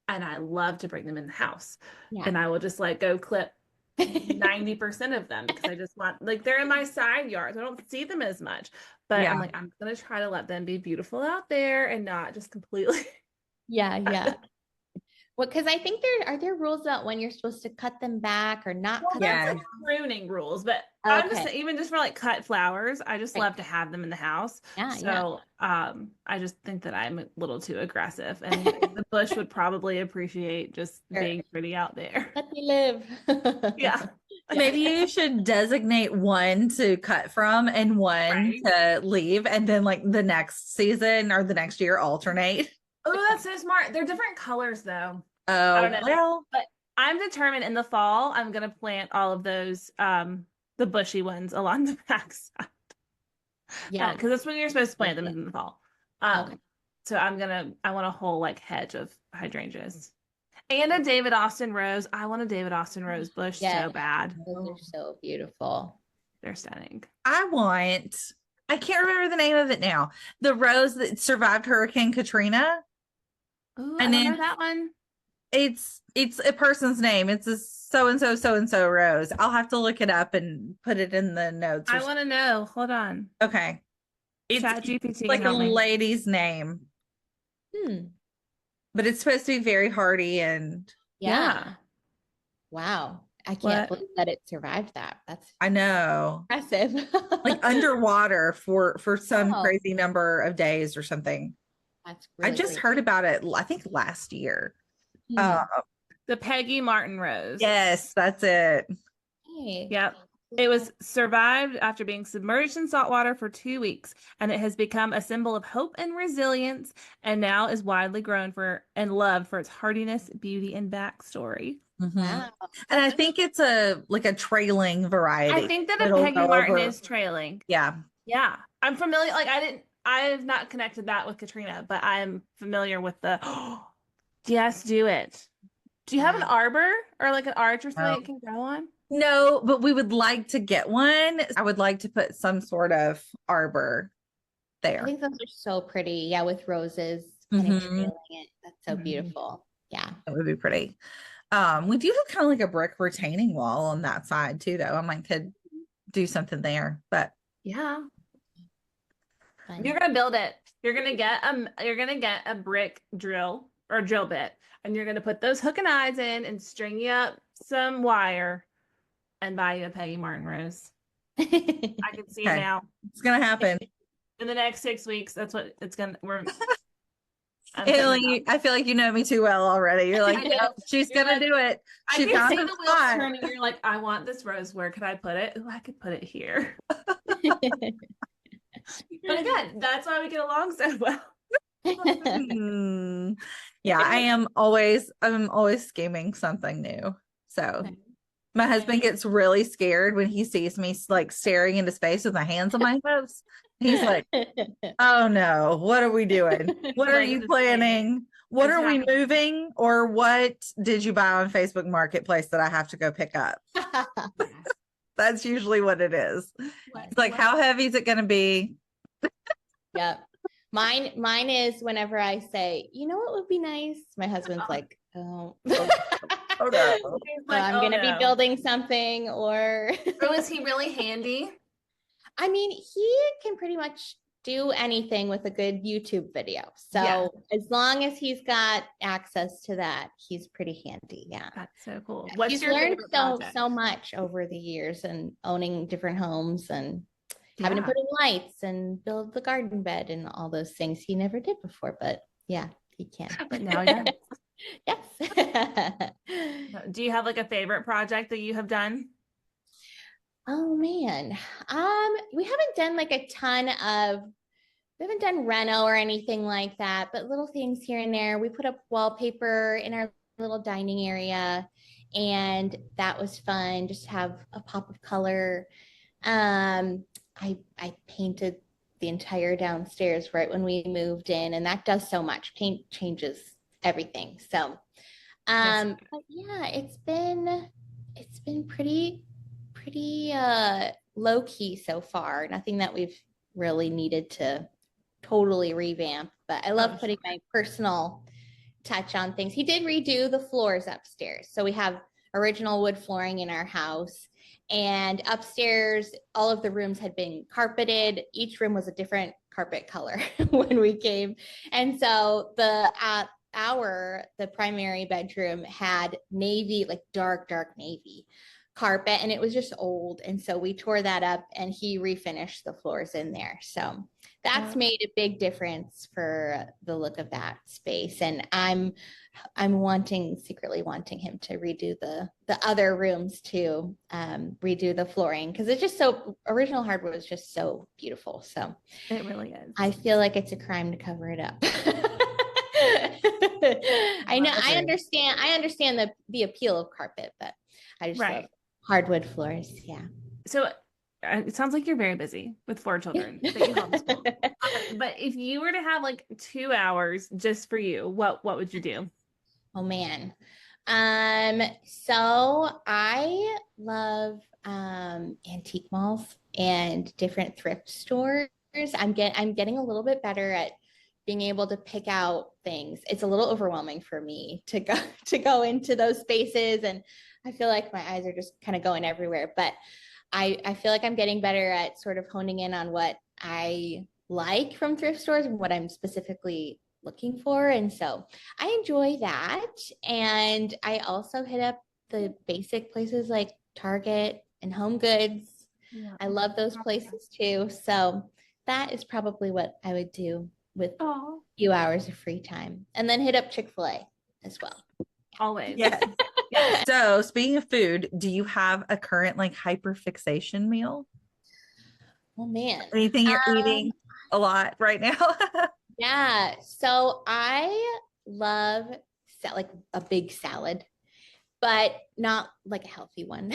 and I love to bring them in the house. Yeah. And I will just like go clip 90% of them because I just want, like, they're in my side yards. I don't see them as much, but Yeah. I'm like, I'm gonna try to let them be beautiful out there and not just completely. Yeah. Well, because I think are there rules about when you're supposed to cut them back or not cut them Yeah. back? Like pruning rules, but I'm just Okay. even just for like cut flowers, I just Right. love to have them in the house. Yeah, So I just think that I'm a little too aggressive, and the bush would probably appreciate just Sure. being pretty out there. Let me live. Yeah. Maybe you should designate one to cut from and one Right. to leave, and then like the next season or the next year alternate. Oh, that's so smart. They're different colors though. Oh, I don't know. well, But I'm determined in the fall I'm gonna plant all of those the bushy ones along the backside. Yeah. Because that's when you're supposed to plant them in the fall. Okay. So I want a whole like hedge of hydrangeas. And a David Austin rose. I want a David Austin rose bush Yes. so bad. Those are so beautiful. They're stunning. I can't remember the name of it now. The rose that survived Hurricane Katrina. Ooh, And I don't then- know that one. It's a person's name. It's a so and so rose. I'll have to look it up and put it in the notes. I want to know. Hold on. Okay. It's Chat GPT like can a help me. lady's name, but it's supposed to be very hardy and Yeah. Wow. I can't What? believe that it survived that. That's I know, impressive. like underwater for some Wow. crazy number of days or something. That's I really just great. heard about it, I think last year. The Peggy Martin rose. Yes, that's it. Hey. Yep. It was survived after being submerged in salt water for 2 weeks, and it has become a symbol of hope and resilience, and now is widely grown for and loved for its hardiness, beauty, and backstory. Mhm. Wow. And I think it's a trailing variety. I think that a It'll Peggy go Martin over- is trailing. Yeah. Yeah. I'm familiar. Like I have not connected that with Katrina, but I'm familiar with the yes, do it. Do you have an arbor or like an arch or something No. it can grow on? No, but we would like to get one. I would like to put some sort of arbor I there. think those are so pretty. Yeah, with roses kind of Mhm. trailing it. That's so Mhm. beautiful. Yeah. It would be pretty. We do have kind of like a brick retaining wall on that side too, though. I might could do something there, but Yeah. fun. You're gonna build it. You're gonna get a brick drill or drill bit, and you're gonna put those hook and eyes in and string you up some wire and buy you a Peggy Martin rose. I can see it Okay. now. It's gonna happen. In the next 6 weeks, that's what it's gonna. Haley, I feel like you know me too well already. You're like, I "Yep, she's You're gonna like, do it. I She can found see her the wheels spot." turning. You're like, I want this rose. Where could I put it? Oh, I could put it here. But again, that's why we get along so well. Hmm. Yeah, I'm always scheming something new. So my husband gets really scared when he sees me like staring into space with my hands on my hips. He's like, "Oh no, what are we doing? What are Like, you it's planning? What It's are we happening. moving? Or what did you buy on Facebook Marketplace that I have to go pick up?" That's usually what it is. It's like, how heavy is it going to be? Yep. Mine is whenever I say, you know what would be nice? My husband's like, oh. Oh no. So I'm gonna be building something or Oh, is he really handy? I mean, he can pretty much do anything with a good YouTube video. So Yeah. as long as he's got access to that, he's pretty handy. Yeah. That's so cool. What's He's your learned favorite so project? so much over the years and owning different homes and having to Yeah. put in lights and build the garden bed and all those things he never did before. But yeah, he can. But now he does. Yes. Do you have like a favorite project that you have done? Oh man. We haven't done like a ton of we haven't done reno or anything like that, but little things here and there. We put up wallpaper in our little dining area, and that was fun. Just have a pop of color. I painted the entire downstairs right when we moved in, and that does so much. Paint changes everything. So, but yeah, it's been pretty low key so far. Nothing that we've really needed to totally revamp, but I love putting my personal touch on things. He did redo the floors upstairs. So we have original wood flooring in our house. And upstairs, all of the rooms had been carpeted. Each room was a different carpet color when we came. And so the primary bedroom had navy, like dark navy carpet, and it was just old. And so we tore that up and he refinished the floors in there. So that's made a big difference for the look of that space. And I'm secretly wanting him to redo the other rooms too, redo the flooring, because it's just so original hardwood is just so beautiful. So it really is. I feel like it's a crime to cover it up. I know I understand the appeal of carpet, but I just love hardwood floors. Yeah. So it sounds like you're very busy with 4 children that you homeschool. But if you were to have like 2 hours just for you, what would you do? Oh man. So I love antique malls and different thrift stores. I'm getting a little bit better at being able to pick out things. It's a little overwhelming for me to go into those spaces, and I feel like my eyes are just kind of going everywhere. But I feel like I'm getting better at sort of honing in on what I like from thrift stores and what I'm specifically looking for. And so I enjoy that. And I also hit up the basic places like Target and Home Goods. Yeah. I love those places too. So that is probably what I would do with a few hours of free time. And then hit up Chick-fil-A as well. Always. Yes. So speaking of food, do you have a current like hyperfixation meal? Oh man. Anything you're eating a lot right now? Yeah. So I love like a big salad, but not like a healthy one.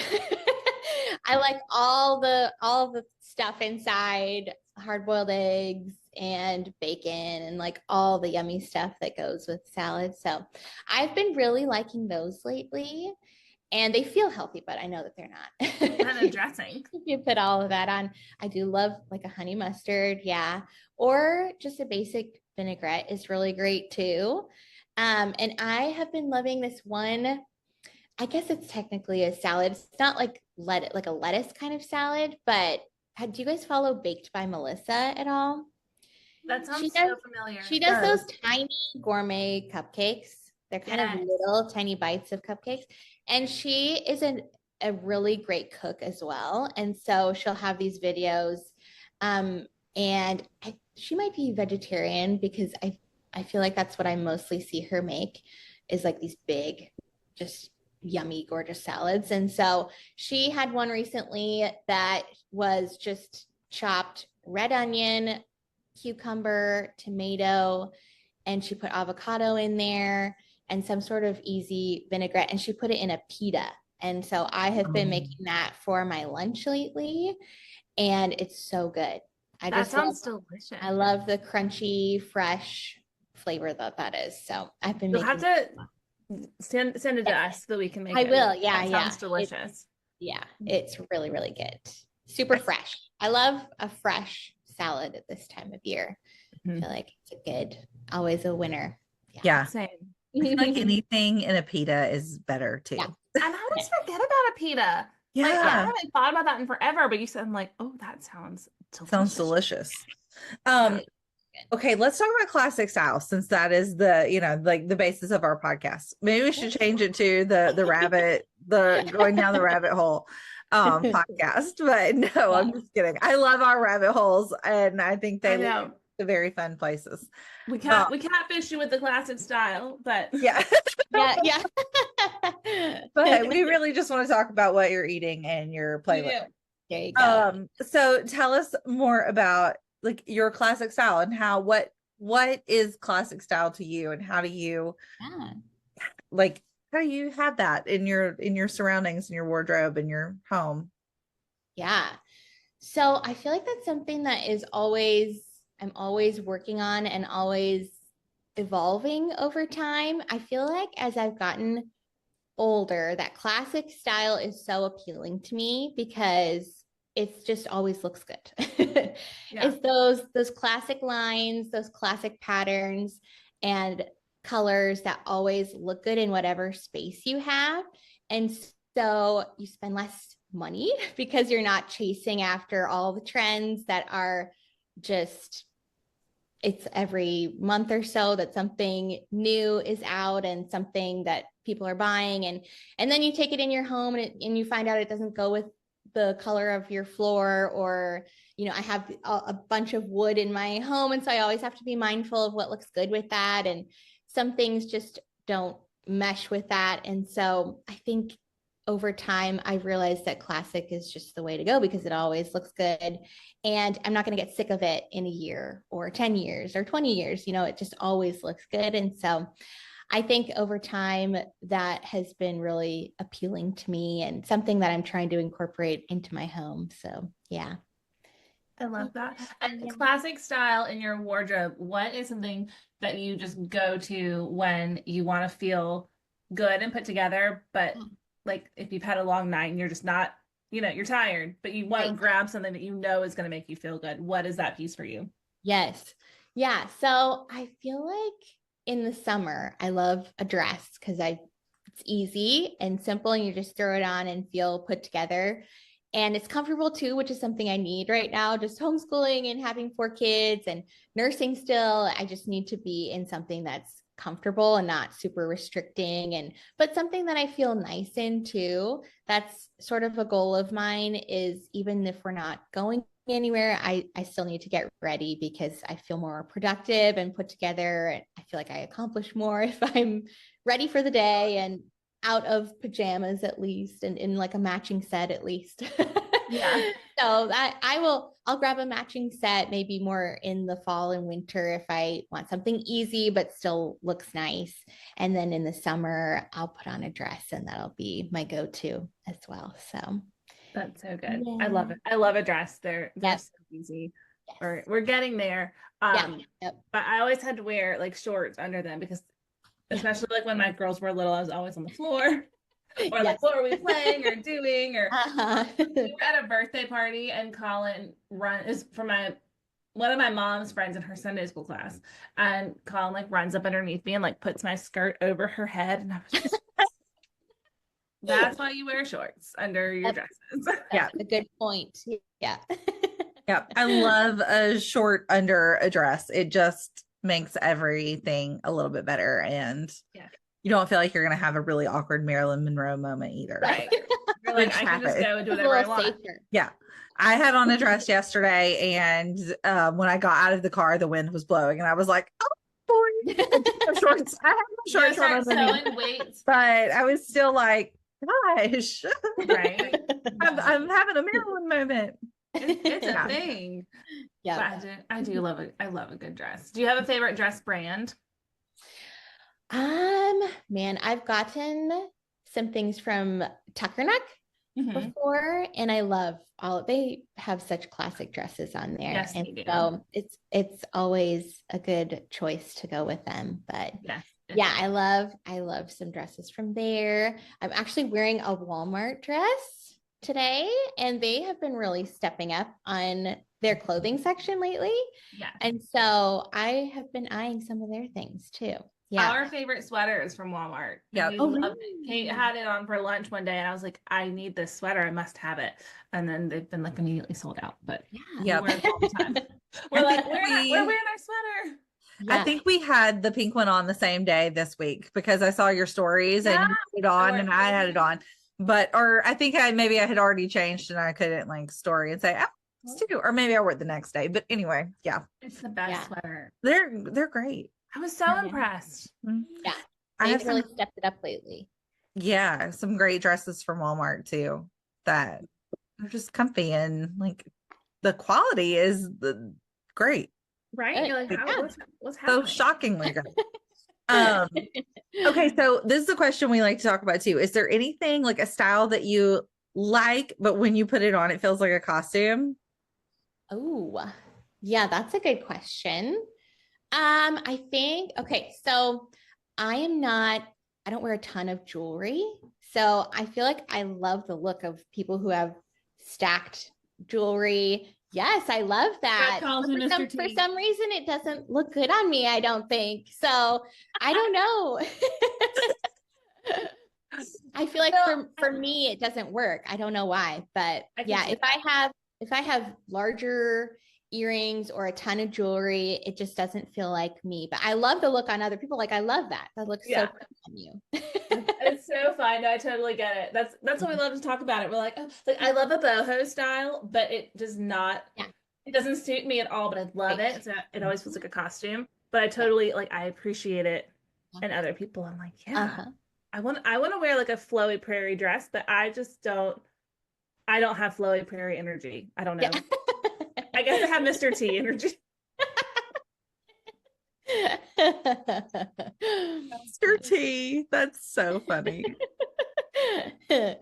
I like all the stuff inside, hard-boiled eggs and bacon and like all the yummy stuff that goes with salad. So I've been really liking those lately. And they feel healthy, but I know that they're not. Kind of dressing. If you put all of that on, I do love like a honey mustard, yeah, or just a basic vinaigrette is really great too. And I have been loving this one. I guess it's technically a salad. It's not like a lettuce kind of salad, but do you guys follow Baked by Melissa at all? That sounds She so does, familiar. she does Yes. those tiny gourmet cupcakes. They're kind of Yes. little tiny bites of cupcakes. And she is a really great cook as well. And so she'll have these videos. And she might be vegetarian because I feel like that's what I mostly see her make is like these big, just yummy, gorgeous salads. And so she had one recently that was just chopped red onion, cucumber, tomato, and she put avocado in there and some sort of easy vinaigrette, and she put it in a pita. And so I have been making that for my lunch lately, and it's so good. That sounds delicious. I love the crunchy, fresh flavor that is. So I've been You'll making. have to send it to us so we can make I it. will. Yeah, That sounds delicious. It's really, really good. Super fresh. I love a fresh salad at this time of year. I feel like it's a good, always a winner. Yeah. Same. I feel like anything in a pita is better too. Yeah. And I always forget about a pita. Yeah. Like, I haven't thought about that in forever, but you said, I'm like, oh, that sounds delicious. Sounds delicious. Okay, let's talk about classic style since that is the, like the basis of our podcast. Maybe we should change it to the going down the rabbit hole podcast. But no, I'm just kidding. I love our rabbit holes and I think they lead to very fun places. We can't fish you with the classic style, but yeah. yeah. But we really just want to talk about what you're eating and your playlist. There you go. So tell us more about like your classic style and what is classic style to you and how do you have that in your surroundings, in your wardrobe, in your home? Yeah. So I feel like that's something that I'm always working on and always evolving over time. I feel like as I've gotten older, that classic style is so appealing to me because it's just always looks good. It's those classic lines, those classic patterns and colors that always look good in whatever space you have. And so you spend less money because you're not chasing after all the trends that are just, it's every month or so that something new is out and something that people are buying. And then you take it in your home and you find out it doesn't go with the color of your floor, or I have a bunch of wood in my home, and so I always have to be mindful of what looks good with that, and some things just don't mesh with that. And so I think over time I've realized that classic is just the way to go because it always looks good and I'm not going to get sick of it in a year or 10 years or 20 years. It just always looks good. And so I think over time that has been really appealing to me and something that I'm trying to incorporate into my home. So yeah. I love that. And classic style in your wardrobe, what is something that you just go to when you want to feel good and put together, but like if you've had a long night and you're just not, you're tired, but you want to grab something that is going to make you feel good. What is that piece for you? Yes. Yeah. So I feel like in the summer, I love a dress because it's easy and simple and you just throw it on and feel put together. And it's comfortable too, which is something I need right now, just homeschooling and having 4 kids and nursing still. I just need to be in something that's comfortable and not super restricting, but something that I feel nice in too. That's sort of a goal of mine, is even if we're not going anywhere, I still need to get ready because I feel more productive and put together. I feel like I accomplish more if I'm ready for the day and out of pajamas at least, and in like a matching set at least. Yeah. So that I'll grab a matching set maybe more in the fall and winter if I want something easy but still looks nice. And then in the summer, I'll put on a dress and that'll be my go-to as well. So that's so good. Yeah. I love it. I love a dress. They're so easy. Yes. We're getting there. But I always had to wear like shorts under them because especially like when my girls were little, I was always on the floor. Or like, what are we playing or doing? Or we were at a birthday party and Colin is for one of my mom's friends in her Sunday school class, and Colin like runs up underneath me and like puts my skirt over her head, and I was just that's why you wear shorts under your dresses. Yeah, a good point. Yeah. Yeah, I love a short under a dress. It just makes everything a little bit better, and Yeah. you don't feel like you're gonna have a really awkward Marilyn Monroe moment either. Right. You're like, Which I can just happens. go and do It's a whatever I little want. safer. Yeah. I had on a dress yesterday, and when I got out of the car, the wind was blowing, and I was like, "Oh boy!" I took my shorts. I had my shorts on Start underneath, sewing weights. but I was still like, "Gosh, Right. I'm having a Marilyn moment." It's a Yeah. thing. Yeah. But I love a good dress. Do you have a favorite dress brand? Man, I've gotten some things from Tuckernuck before, and I love they have such classic dresses on there. Yes, and they do. so it's always a good choice to go with them. But Yes. yeah, I love some dresses from there. I'm actually wearing a Walmart dress today, and they have been really stepping up on their clothing section lately. Yeah. And so I have been eyeing some of their things too. Yeah. Our favorite sweater is from Walmart. Yeah. We Oh, loved really? it. Kate had it on for lunch one day, and I was like, I need this sweater. I must have it. And then they've been like immediately sold out. But Yeah. we wear it all the time. We're like, we're wearing our sweater. Yeah. I think we had the pink one on the same day this week because I saw your stories and you had it on and I had it on. But or I think I had already changed and I couldn't like story and say, oh, it's too. Or maybe I wore it the next day. But anyway, yeah. It's the best sweater. They're great. I was so impressed. Yeah. I They've have really stepped it up lately. Yeah, some great dresses from Walmart too that are just comfy and like the quality is great. Right? You're like, what's happening? So shockingly good. Okay, so this is a question we like to talk about too. Is there anything like a style that you like, but when you put it on, it feels like a costume? Oh, yeah, that's a good question. I think, okay, so I don't wear a ton of jewelry. So I feel like I love the look of people who have stacked jewelry. Yes, I love that. For some reason, it doesn't look good on me, I don't think. So I don't know. I feel like for me, it doesn't work. I don't know why, but yeah, if I have larger earrings or a ton of jewelry, it just doesn't feel like me. But I love the look on other people. Like I love that. That looks so cool on you. It's so fun. I totally get it. That's what we love to talk about it. We're like, oh, like I love a boho style, but it does not. Yeah. It doesn't suit me at all. But I love it. So it always feels like a costume. But I totally like. I appreciate it, and other people. I'm like, yeah. I want to wear like a flowy prairie dress, but I just don't. I don't have flowy prairie energy. I don't know. I guess I have Mr. T energy. Mr. T, that's so funny. So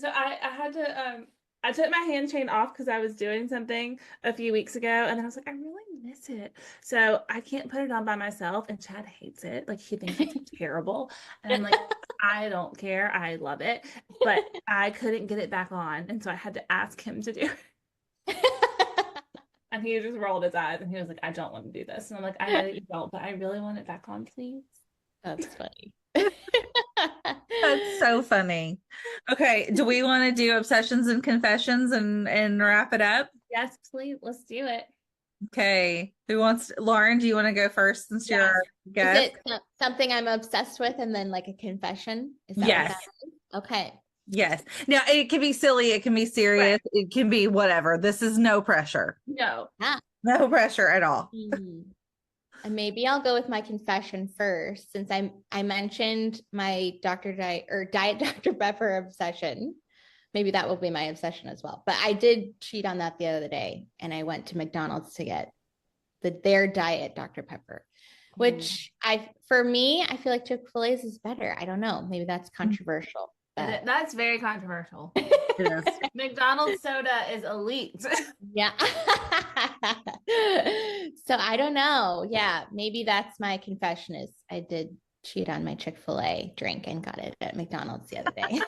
I had to I took my hand chain off because I was doing something a few weeks ago, and then I was like, I really miss it. So I can't put it on by myself, and Chad hates it. Like he thinks it's terrible, and I'm like, I don't care. I love it, but I couldn't get it back on, and so I had to ask him to do it. And he just rolled his eyes and he was like, I don't want to do this. And I'm like, I know you don't, but I really want it back on, please. That's funny. That's so funny. Okay, do we want to do obsessions and confessions and wrap it up? Yes, please. Let's do it. Okay. Lauren, do you want to go first since you're our guest? Is it something I'm obsessed with and then like a confession? Is that yes. What that is? Okay. Yes. Now it can be silly, it can be serious, it can be whatever. This is no pressure. No. No pressure at all. And maybe I'll go with my confession first, since I mentioned my Diet Dr. Pepper obsession. Maybe that will be my obsession as well. But I did cheat on that the other day, and I went to McDonald's to get their Diet Dr. Pepper, which for me, I feel like Chick-fil-A's is better. I don't know. Maybe that's controversial. That's very controversial. It is. McDonald's soda is elite. Yeah. So I don't know. Yeah, maybe that's my confession is I did cheat on my Chick-fil-A drink and got it at McDonald's the other day.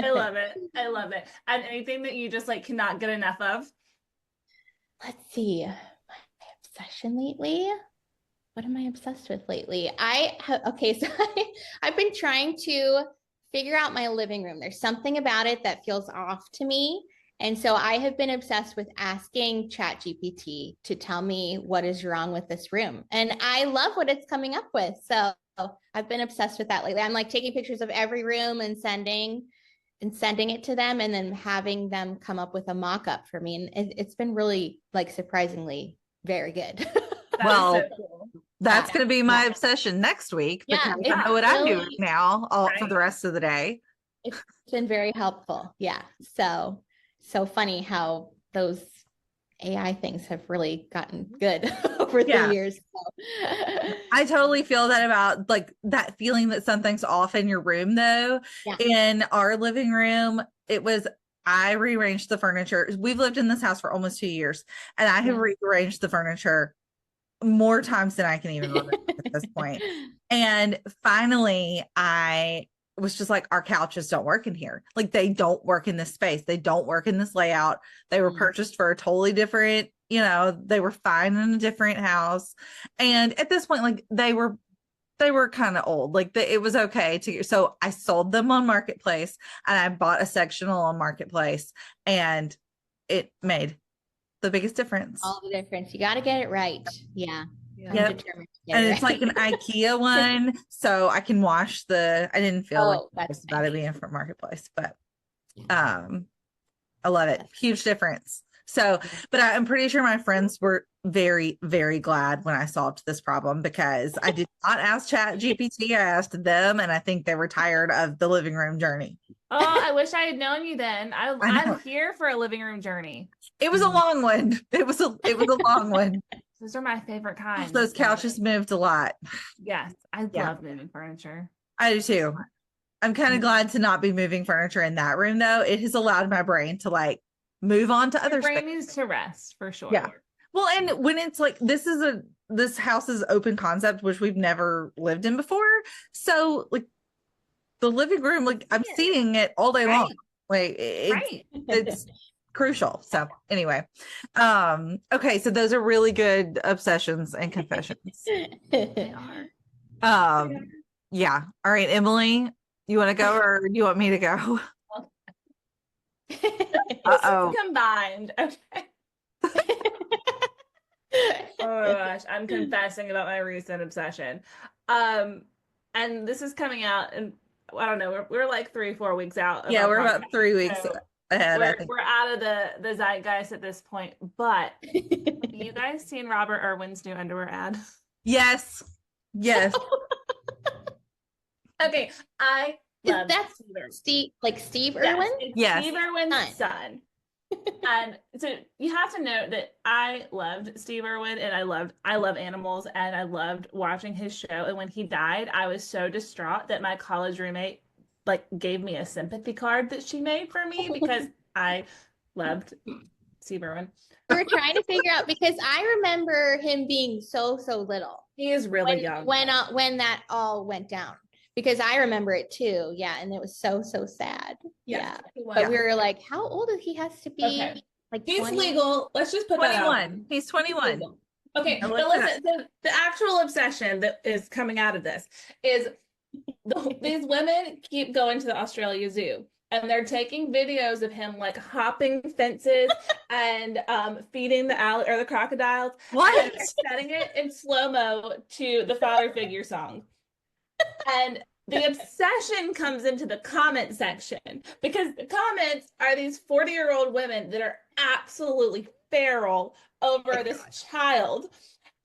I love it. I love it. And anything that you just like cannot get enough of? Let's see. My obsession lately. What am I obsessed with lately? So I've been trying to figure out my living room. There's something about it that feels off to me. And so I have been obsessed with asking ChatGPT to tell me what is wrong with this room. And I love what it's coming up with. So I've been obsessed with that lately. I'm like taking pictures of every room and sending it to them and then having them come up with a mock-up for me. And it's been really like surprisingly very good. Well, so cool. that's going to be my obsession next week because I know what I'm doing now for the rest of the day. It's been very helpful. Yeah. So funny how those AI things have really gotten good over the years. So. I totally feel that about like that feeling that something's off in your room though. In our living room, I rearranged the furniture. We've lived in this house for almost 2 years and I have rearranged the furniture more times than I can even remember at this point. And finally I was just like, our couches don't work in here. Like they don't work in this space. They don't work in this layout. They were purchased for a totally different, they were fine in a different house. And at this point, like they were kind of old. Like it was okay so I sold them on Marketplace and I bought a sectional on Marketplace and it made the biggest difference. All the difference. You got to get it right. Yeah. Yep. And it's like an IKEA one, so I can wash I didn't feel like it's about it being from Marketplace, but I love it. Huge difference. So, but I'm pretty sure my friends were very, very glad when I solved this problem because I did not ask ChatGPT. I asked them, and I think they were tired of the living room journey. Oh, I wish I had known you then. I'm here for a living room journey. It was a long one. It was a long one. Those are my favorite kinds. Those couches moved a lot. Yes, I love moving furniture. I do too. I'm kind of glad to not be moving furniture in that room though. It has allowed my brain to like move on to other brain needs to rest for sure. Yeah. Well, and when it's like this house is open concept, which we've never lived in before. So like the living room, like I'm seeing it all day long. Like it's crucial. So anyway, okay, so those are really good obsessions and confessions. They are. Yeah. All right, Emily, you want to go or do you want me to go? Combined. Okay. Oh gosh, I'm confessing about my recent obsession. And this is coming out and I don't know, we're like 3-4 weeks out. Yeah, we're about 3 weeks ahead. We're out of the zeitgeist at this point, but have you guys seen Robert Irwin's new underwear ad? Yes. Okay, I love Steve Irwin? Yes, Steve Irwin's son. And so you have to know that I loved Steve Irwin and I love animals and I loved watching his show. And when he died, I was so distraught that my college roommate like gave me a sympathy card that she made for me because I loved Steve Irwin. We were trying to figure out because I remember him being so little. He is really young. When that all went down. Because I remember it too. Yeah. And it was so sad. Yeah. But we were like, how old is he has to be? Okay. Like he's 20? legal. Let's just put 21. that out. He's 21. Okay. But listen, the actual obsession that is coming out of this is these women keep going to the Australia Zoo and they're taking videos of him like hopping fences and feeding the crocodiles. What? And setting it in slow-mo to the father figure song. And the obsession comes into the comment section because the comments are these 40-year-old women that are absolutely feral over this child.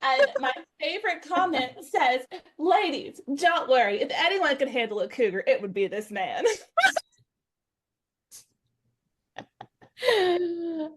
And my favorite comment says, ladies, don't worry. If anyone could handle a cougar, it would be this man.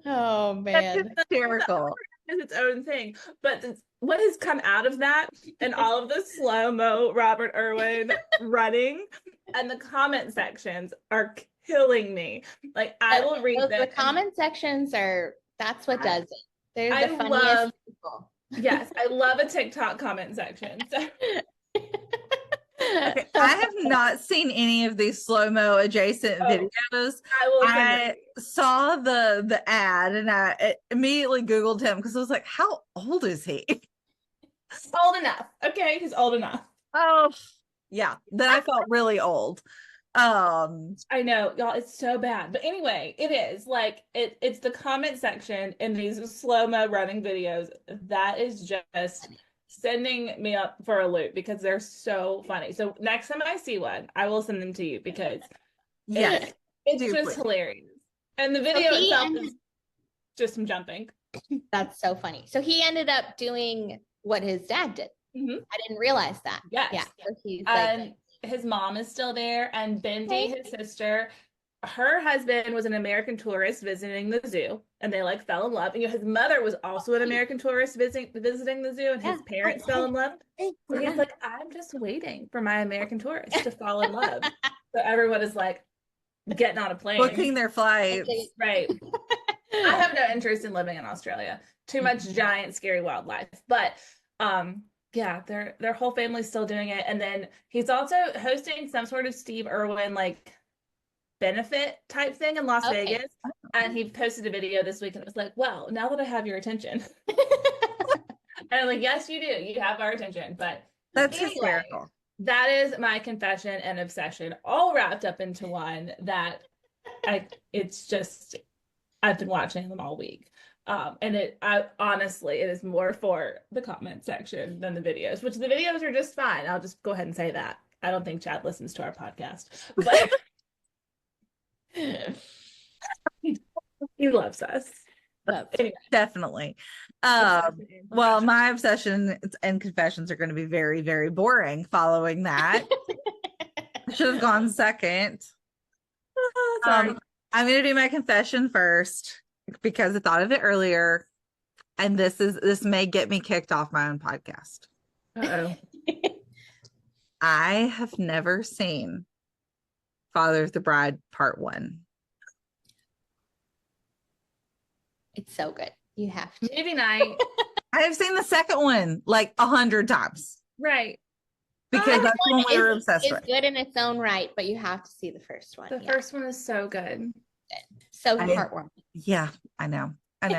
Oh, man. That's hysterical. Is its own thing. But what has come out of that and all of the slow-mo Robert Irwin running and the comment sections are killing me. Like I will read them. The comment sections that's what does it. They're the funniest people. Yes, I love a TikTok comment section. So. Okay, I have not seen any of these slow-mo adjacent videos. I saw the ad and I immediately Googled him because I was like, how old is he? Old enough. Okay, he's old enough. Oh, yeah. Then I felt really old. I know, y'all, it's so bad. But anyway, it is like it's the comment section in these slow-mo running videos that is just sending me up for a loop because they're so funny. So next time I see one, I will send them to you because Yes, it's do just please. hilarious. And the video itself is just some jumping. That's so funny. So he ended up doing what his dad did. Mhm. I didn't realize that. Yes. Yeah. So he's And his mom is still there, and Bindi, his sister, her husband was an American tourist visiting the zoo, and they like fell in love. And his mother was also an American tourist visiting the zoo, and his parents fell in love. So he's like, I'm just waiting for my American tourist to fall in love. So everyone is like getting on a plane, Booking their flights. right? I have no interest in living in Australia. Too much giant, scary wildlife. But yeah, their whole family's still doing it. And then he's also hosting some sort of Steve Irwin like benefit type thing in Las Vegas. And he posted a video this week and it was like, well, now that I have your attention. And I'm like, yes, you do. You have our attention. But That's anyway, hysterical. that is my confession and obsession all wrapped up into one that it's just I've been watching them all week. And I honestly, it is more for the comment section than the videos, which the videos are just fine. I'll just go ahead and say that. I don't think Chad listens to our podcast, but he loves us. Anyway. Definitely. Well, my obsession and confessions are going to be very, very boring following that. I should have gone second. Sorry. I'm going to do my confession first because I thought of it earlier, and this may get me kicked off my own podcast. Uh-oh. I have never seen Father of the Bride Part 1. It's so good. You have to. Movie night. I have seen the second one like 100 times. Right. Because that's the one we were obsessed with. It's good in its own right, but you have to see the first one. The first one is so good. So heartwarming. Yeah, I know. I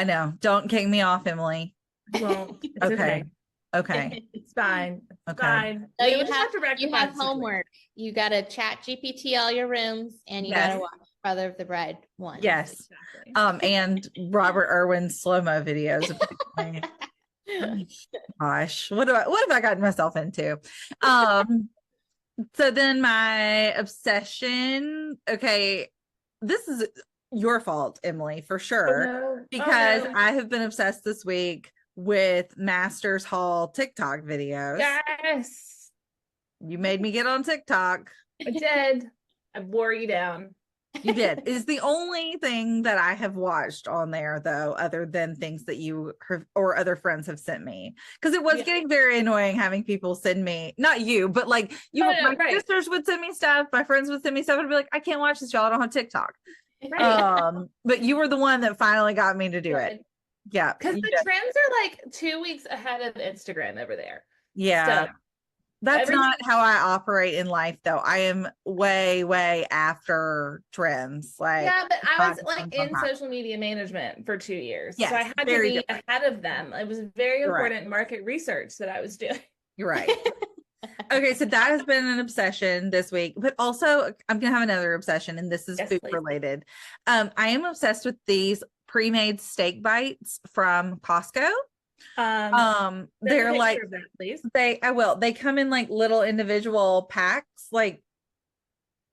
know. Don't kick me off, Emily. Well, Okay. Okay. It's fine. It's Okay. fine. So We you just have to rectify you have the situation. homework. You got to chat GPT all your rooms, and you got to watch Father of the Bride 1. Yes. Exactly. And Robert Irwin's slow-mo videos. Gosh, what have I gotten myself into? So then my obsession, okay, this is your fault, Emily, for sure. no. Because no. I have been obsessed this week with Masters Hall TikTok videos. Yes. You made me get on TikTok. I did. I wore you down. You did. It's the only thing that I have watched on there, though, other than things that you have, or other friends have sent me. Because it was getting very annoying having people send me, not you, but like my sisters would send me stuff, my friends would send me stuff, and I'd be like, I can't watch this, y'all. I don't have TikTok. Right. But you were the one that finally got me to do it. Yeah. Because the trends are like 2 weeks ahead of Instagram over there. Yeah. So, that's not how I operate in life, though. I am way, way after trends. Like, yeah, but I was like in social media management for 2 years. Yes, so I had to be ahead of them. It was very important market research that I was doing. You're right. Okay, so that has been an obsession this week, but also I'm gonna have another obsession, and this is food related. I am obsessed with these pre-made steak bites from Costco. They're like that, please. They come in like little individual packs, like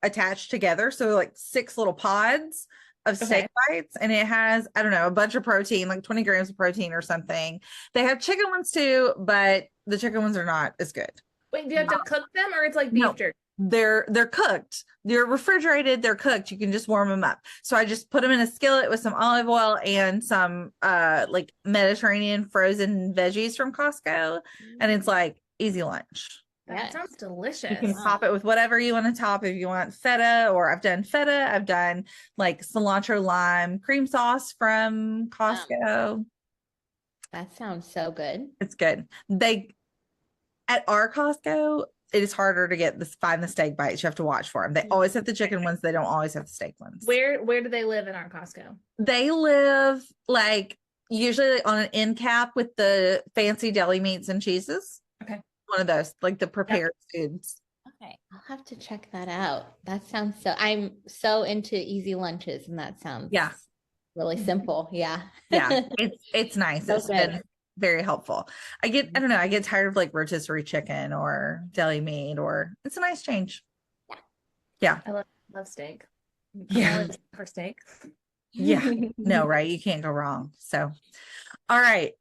attached together, so like 6 little pods of steak bites, and it has, I don't know, a bunch of protein, like 20 grams of protein or something. They have chicken ones too, but the chicken ones are not as good. Wait, do you have to cook them, or it's like beef jerky? They're cooked. They're refrigerated. They're cooked. You can just warm them up. So I just put them in a skillet with some olive oil and some like Mediterranean frozen veggies from Costco, and it's like easy lunch. That sounds delicious. You can top it with whatever you want to top. If you want feta, or I've done feta. I've done like cilantro lime cream sauce from Costco. That sounds so good. It's good. At our Costco, it is harder to find the steak bites. You have to watch for them. They always have the chicken ones. They don't always have the steak ones. Where do they live in our Costco? They live like usually on an end cap with the fancy deli meats and cheeses. Okay. one of those, like the prepared foods. Okay, I'll have to check that out. That sounds I'm so into easy lunches, and that sounds Yeah. really simple. Yeah. Yeah. It's nice. So It's good. been very helpful. I don't know, I get tired of like rotisserie chicken or deli meat, or it's a nice change. Yeah. I love steak. Yeah. I'm always for steak. Yeah. No, right. You can't go wrong. So, all right.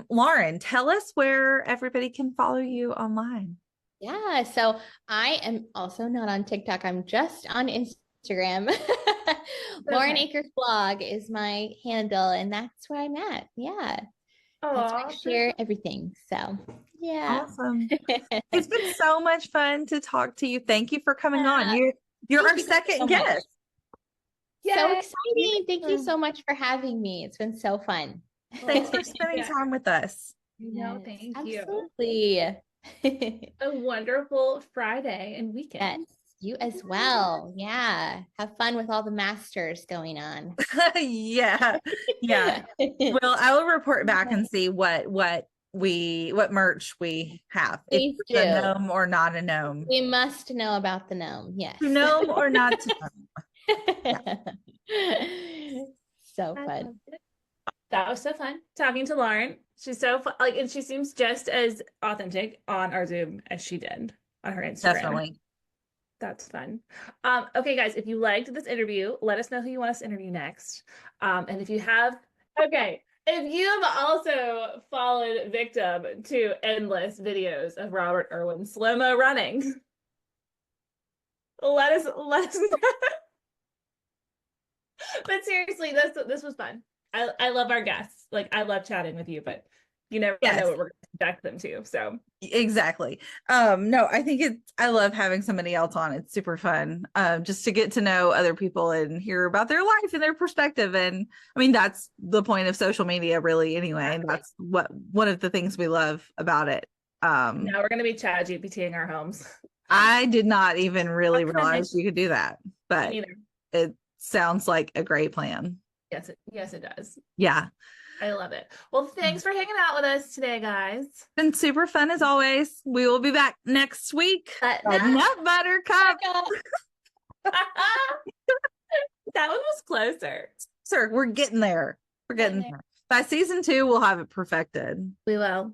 Lauren, tell us where everybody can follow you online. Yeah, so I am also not on TikTok. I'm just on Instagram. Lauren Akers blog is my handle, and that's where I'm at. Yeah. That's where I share everything. So yeah. Awesome. It's been so much fun to talk to you. Thank you for coming on. You're our second guest. So exciting. Thank you so much for having me. It's been so fun. Thanks for spending time with us. No, thank you. Absolutely. A wonderful Friday and weekend. Yes, you as well. Yeah. Have fun with all the masters going on. Yeah. Well, I will report back and see what merch we have. Please if it's a gnome or not a gnome. We must know about the gnome. Yes. To gnome or not to gnome. Yeah. So fun. That was so fun talking to Lauren. She's so fun, and she seems just as authentic on our Zoom as she did on her Instagram. Definitely. That's fun. Okay, guys, if you liked this interview, let us know who you want us to interview next. And if you have, if you have also fallen victim to endless videos of Robert Irwin slow-mo running, let us know. But seriously, this was fun. I love our guests. Like, I love chatting with you, but you never know what we're going to subject them to. So exactly. No, I love having somebody else on. It's super fun. Just to get to know other people and hear about their life and their perspective. And I mean, that's the point of social media, really, anyway. And that's one of the things we love about it. Now we're going to be Chat GPTing our homes. I did not even really realize you could do that, but it sounds like a great plan. Yes, it does. Yeah. I love it. Well, thanks for hanging out with us today, guys. It's been super fun as always. We will be back next week. Nut Buttercup. That one was closer. Sir, we're getting there. We're getting there. By season 2, we'll have it perfected. We will.